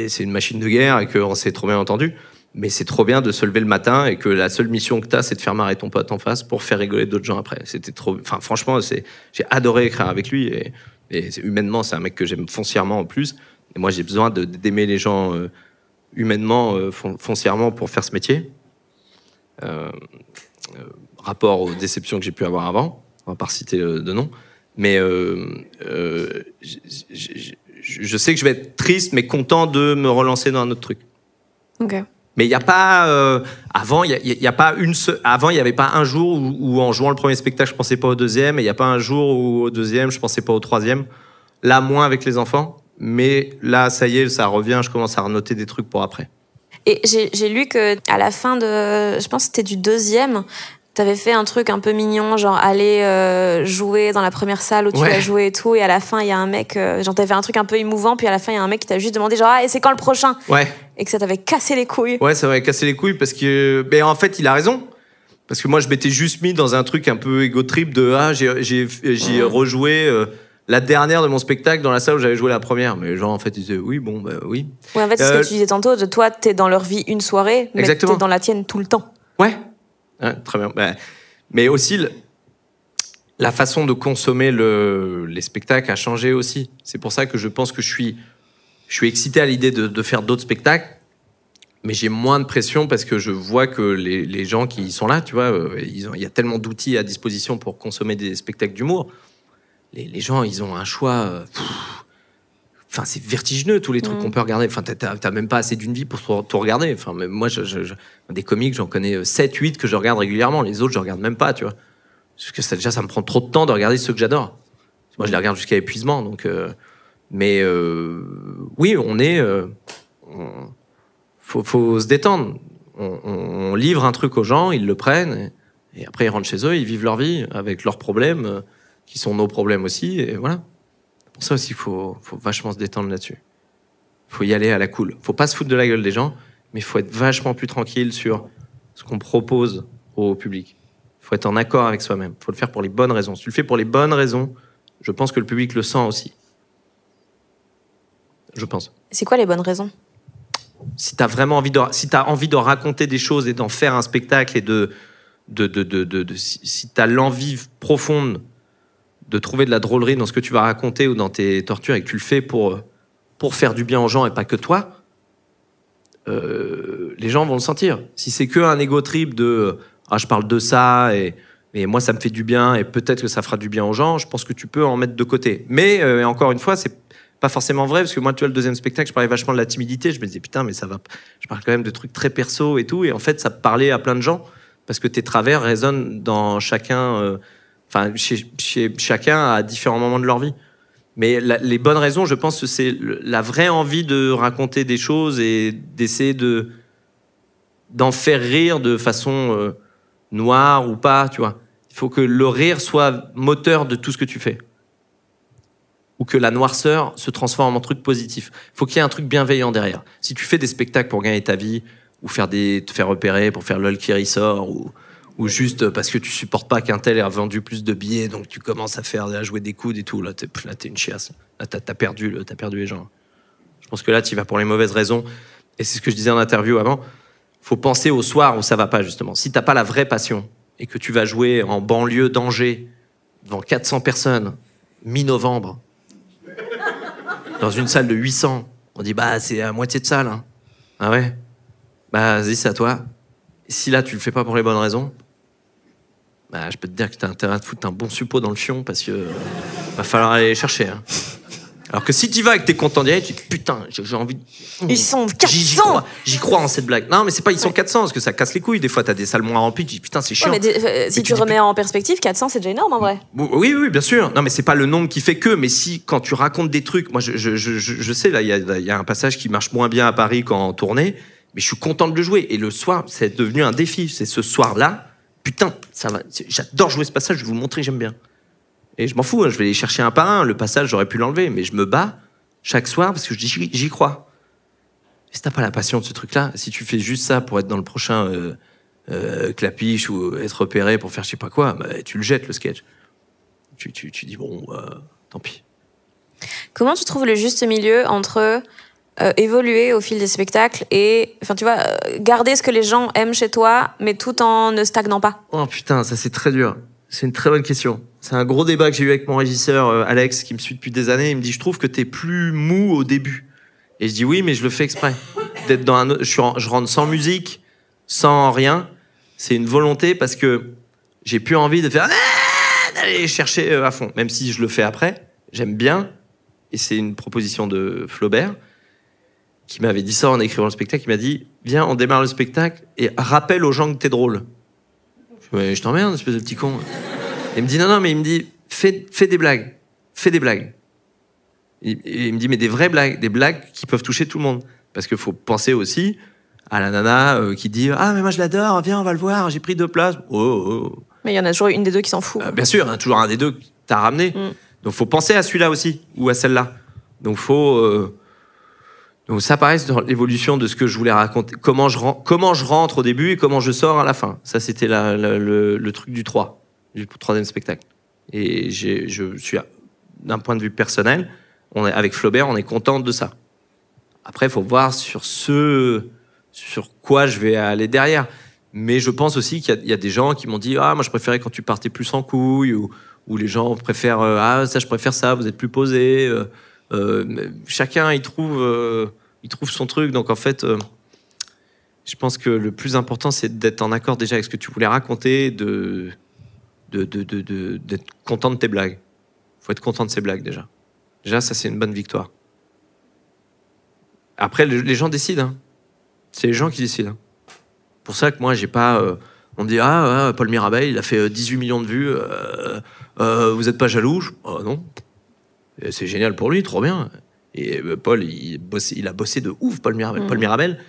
c'est une machine de guerre et qu'on s'est trop bien entendu. Mais c'est trop bien de se lever le matin et que la seule mission que t'as, c'est de faire marrer ton pote en face pour faire rigoler d'autres gens après. C'était trop... Enfin, franchement, j'ai adoré écrire avec lui et humainement, c'est un mec que j'aime foncièrement en plus. Et moi, j'ai besoin d'aimer les gens humainement, foncièrement pour faire ce métier. Rapport aux déceptions que j'ai pu avoir avant, on va pas citer de nom. Mais je sais que je vais être triste, mais content de me relancer dans un autre truc. Ok. Mais il n'y a pas... avant, il n'y avait pas un jour où en jouant le premier spectacle, je ne pensais pas au deuxième, et il n'y a pas un jour où au deuxième, je ne pensais pas au troisième. Là, moins avec les enfants. Mais là, ça y est, ça revient, je commence à renoter des trucs pour après. Et j'ai lu qu'à la fin de... Je pense que c'était du deuxième... T'avais fait un truc un peu mignon, genre aller jouer dans la première salle où tu as joué et tout, et à la fin, il y a un mec... genre, t'avais fait un truc un peu émouvant, puis à la fin, il y a un mec qui t'a juste demandé, genre, et c'est quand le prochain ? Ouais. Et que ça t'avait cassé les couilles. Ouais, ça m'avait cassé les couilles, parce que... Mais en fait, il a raison. Parce que moi, je m'étais juste mis dans un truc un peu égo-trip de... j'ai rejoué la dernière de mon spectacle dans la salle où j'avais joué la première. Mais genre, en fait, ils disaient, oui, bon, bah oui. Ouais, en fait, c'est ce que tu disais tantôt, de toi, t'es dans leur vie une soirée, mais exactement. T'es dans la tienne tout le temps. Ouais. Très bien. Mais aussi, la façon de consommer les spectacles a changé aussi. C'est pour ça que je pense que je suis excité à l'idée de faire d'autres spectacles, mais j'ai moins de pression parce que je vois que les gens qui sont là, tu vois, il y a tellement d'outils à disposition pour consommer des spectacles d'humour. Les gens, ils ont un choix... Enfin, c'est vertigineux, tous les trucs qu'on peut regarder. Enfin, t'as même pas assez d'une vie pour tout regarder. Enfin, moi, des comiques, j'en connais 7, 8 que je regarde régulièrement. Les autres, je regarde même pas, tu vois. Parce que ça me prend trop de temps de regarder ceux que j'adore. Moi, je les regarde jusqu'à épuisement. Donc, oui, faut se détendre. On livre un truc aux gens, ils le prennent, et après, ils rentrent chez eux, ils vivent leur vie avec leurs problèmes, qui sont nos problèmes aussi, et voilà. Pour ça aussi, il faut vachement se détendre là-dessus. Il faut y aller à la cool. Il ne faut pas se foutre de la gueule des gens, mais il faut être vachement plus tranquille sur ce qu'on propose au public. Il faut être en accord avec soi-même. Il faut le faire pour les bonnes raisons. Si tu le fais pour les bonnes raisons, je pense que le public le sent aussi. Je pense. C'est quoi les bonnes raisons ? Si tu as vraiment envie de raconter des choses et d'en faire un spectacle, et si tu as l'envie profonde de trouver de la drôlerie dans ce que tu vas raconter ou dans tes tortures, et que tu le fais pour faire du bien aux gens et pas que toi, les gens vont le sentir. Si c'est qu'un ego trip de je parle de ça et moi ça me fait du bien et peut-être que ça fera du bien aux gens, je pense que tu peux en mettre de côté. Mais encore une fois, c'est pas forcément vrai, parce que moi, tu vois, le deuxième spectacle, je parlais vachement de la timidité. Je me disais, putain, mais ça va. Je parle quand même de trucs très perso et tout. Et en fait, ça parlait à plein de gens, parce que tes travers résonnent dans chacun. Chez chacun à différents moments de leur vie. Mais les bonnes raisons, je pense que c'est la vraie envie de raconter des choses et d'essayer d'en faire rire de façon noire ou pas, tu vois. Il faut que le rire soit moteur de tout ce que tu fais. Ou que la noirceur se transforme en truc positif. Il faut qu'il y ait un truc bienveillant derrière. Si tu fais des spectacles pour gagner ta vie, ou te faire repérer, pour faire LOL qui ressort, ou juste parce que tu supportes pas qu'un tel ait vendu plus de billets, donc tu commences à jouer des coudes et tout. Là, t'es une chiasse. Là, t'as perdu les gens. Je pense que là, tu vas pour les mauvaises raisons. Et c'est ce que je disais en interview avant. Faut penser au soir où ça va pas, justement. Si t'as pas la vraie passion, et que tu vas jouer en banlieue d'Angers devant 400 personnes, mi-novembre, dans une salle de 800, on dit bah c'est à moitié de salle. Hein. Ah ouais? Bah vas-y, c'est à toi. Et si là tu le fais pas pour les bonnes raisons, bah je peux te dire que t'as intérêt à te foutre un bon suppôt dans le fion parce que va falloir aller les chercher. Hein. Alors que si tu vas et que t'es content d'y aller, tu te dis putain, j'ai envie de... Ils sont 400. J'y crois en cette blague. Non, mais c'est pas ils sont 400 parce que ça casse les couilles. Des fois, t'as des salles moins remplies, tu dis putain, c'est chiant. Ouais, mais si tu remets en perspective, 400, c'est déjà énorme en vrai. Oui, bien sûr. Non, mais c'est pas le nombre qui fait que. Mais si, quand tu racontes des trucs, moi, je sais, là, il y a un passage qui marche moins bien à Paris qu'en tournée, mais je suis content de le jouer. Et le soir, c'est devenu un défi. C'est ce soir-là, putain, ça va. J'adore jouer ce passage, je vais vous montrer, j'aime bien. Et je m'en fous, hein, je vais les chercher un par un. Le passage, j'aurais pu l'enlever, mais je me bats chaque soir parce que j'y crois. Et si t'as pas la passion de ce truc-là, si tu fais juste ça pour être dans le prochain clapiche ou être repéré pour faire je sais pas quoi, bah, tu le jettes, le sketch. Tu dis, bon, tant pis. Comment tu trouves le juste milieu entre évoluer au fil des spectacles et, enfin, tu vois, garder ce que les gens aiment chez toi, mais tout en ne stagnant pas? Oh putain, ça c'est très dur. C'est une très bonne question. C'est un gros débat que j'ai eu avec mon régisseur Alex, qui me suit depuis des années. Il me dit, je trouve que t'es plus mou au début. Et je dis oui, mais je le fais exprès. D'être dans un, je rentre sans musique, sans rien. C'est une volonté parce que j'ai plus envie de faire d'aller chercher à fond. Même si je le fais après, j'aime bien. Et c'est une proposition de Flaubert qui m'avait dit ça en écrivant le spectacle. Il m'a dit, viens, on démarre le spectacle et rappelle aux gens que t'es drôle. Je t'emmerde, espèce de petit con. Et il me dit, non, mais il me dit, fais des blagues. Fais des blagues. Et il me dit, mais des vraies blagues. Des blagues qui peuvent toucher tout le monde. Parce qu'il faut penser aussi à la nana qui dit, ah, mais moi je l'adore, viens, on va le voir, j'ai pris 2 places. Oh. Mais il y en a toujours une des deux qui s'en fout. Bien sûr, hein, toujours un des deux que t'as ramené. Donc faut penser à celui-là aussi, ou à celle-là. Donc donc ça paraît dans l'évolution de ce que je voulais raconter. Comment je rentre au début et comment je sors à la fin. Ça, c'était le truc du 3, du 3e spectacle. Et je suis, d'un point de vue personnel, avec Flaubert, on est content de ça. Après, il faut voir sur quoi je vais aller derrière. Mais je pense aussi qu'il y a des gens qui m'ont dit « Ah, moi, je préférais quand tu partais plus en couille » ou les gens préfèrent « Ah, ça, je préfère ça, vous êtes plus posé ». Chacun, il trouve son truc. Donc, en fait, je pense que le plus important, c'est d'être en accord déjà avec ce que tu voulais raconter, d'être content de tes blagues. Il faut être content de ses blagues, déjà. Déjà, ça, c'est une bonne victoire. Après, les gens décident. Hein. C'est les gens qui décident. Hein. Pour ça que moi, j'ai pas... on me dit, Paul Mirabel, il a fait 18 millions de vues. Vous êtes pas jaloux? Non. C'est génial pour lui, trop bien. Et Paul, il a bossé de ouf, Paul Mirabel. Paul Mirabel,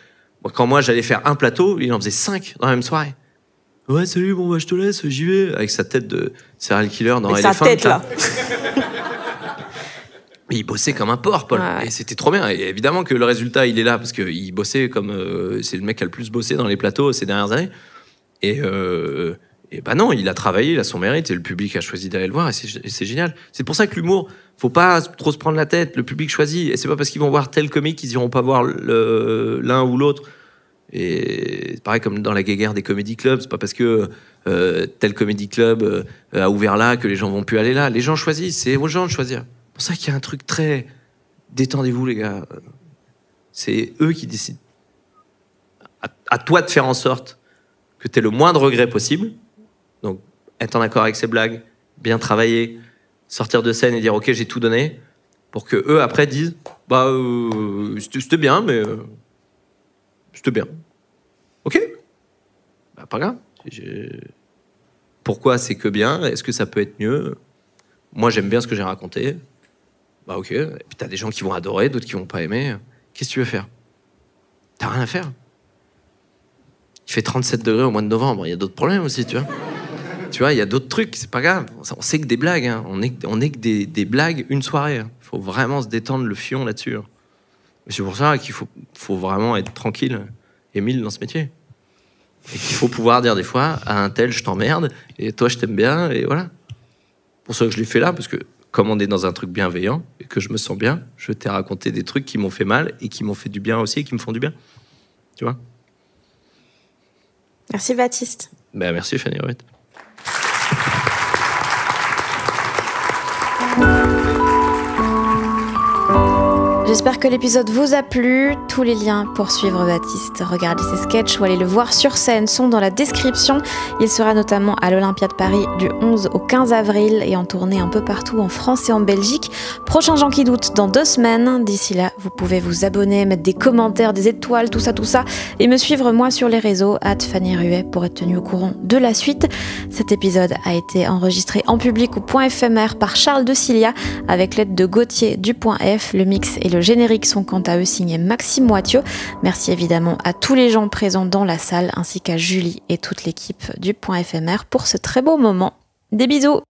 quand moi, j'allais faire un plateau, il en faisait 5 dans la même soirée. Ouais, salut, bon, bah, je te laisse, j'y vais. Avec sa tête de serial killer dans Elephant. Sa tête, là. Il bossait comme un porc, Paul. Ouais. Et c'était trop bien. Et évidemment que le résultat, il est là, parce qu'il bossait comme... c'est le mec qui a le plus bossé dans les plateaux ces dernières années. Et bah non, il a travaillé, il a son mérite, et le public a choisi d'aller le voir, et c'est génial. C'est pour ça que l'humour, faut pas trop se prendre la tête. Le public choisit, et c'est pas parce qu'ils vont voir tel comique qu'ils iront pas voir l'un ou l'autre. Et c'est pareil comme dans la guéguerre des comédie clubs, c'est pas parce que tel comédie club a ouvert là que les gens vont plus aller là. Les gens choisissent, c'est aux gens de choisir. C'est pour ça qu'il y a un truc très... Détendez-vous, les gars. C'est eux qui décident. À toi de faire en sorte que tu aies le moins de regrets possible. Donc, être en accord avec ces blagues, bien travailler, sortir de scène et dire « Ok, j'ai tout donné », pour que eux après disent « Bah, c'était bien, mais... c'était bien. Ok. Bah, pas grave. Pourquoi c'est que bien? Est-ce que ça peut être mieux? Moi, j'aime bien ce que j'ai raconté. Bah ok, et puis t'as des gens qui vont adorer, d'autres qui vont pas aimer. Qu'est-ce que tu veux faire? T'as rien à faire. Il fait 37 degrés au mois de novembre, il y a d'autres problèmes aussi, tu vois. Tu vois, il y a d'autres trucs, c'est pas grave. On sait que des blagues, hein. On est que des blagues une soirée. Il faut vraiment se détendre le fion là-dessus. Hein. C'est pour ça qu'il faut vraiment être tranquille, Émile, dans ce métier. Et qu'il faut pouvoir dire des fois, à un tel, je t'emmerde, et toi, je t'aime bien, et voilà. Pour ça que je l'ai fait là, parce que comme on est dans un truc bienveillant et que je me sens bien, je t'ai raconté des trucs qui m'ont fait mal et qui m'ont fait du bien aussi et qui me font du bien. Tu vois? Merci Baptiste. Ben, merci Fanny Huet. J'espère que l'épisode vous a plu. Tous les liens pour suivre Baptiste, regarder ses sketchs ou aller le voir sur scène sont dans la description. Il sera notamment à l'Olympia de Paris du 11 au 15 avril et en tournée un peu partout en France et en Belgique. Prochain Jean qui doute dans 2 semaines. D'ici là, vous pouvez vous abonner, mettre des commentaires, des étoiles, tout ça, et me suivre moi sur les réseaux @FannyRuet pour être tenu au courant de la suite. Cet épisode a été enregistré en public au Point éphémère par Charles de Cilia avec l'aide de Gauthier du Point F. Le mix et le générique sont quant à eux signés Maxime Moitiot. Merci évidemment à tous les gens présents dans la salle ainsi qu'à Julie et toute l'équipe du Point éphémère pour ce très beau moment. Des bisous!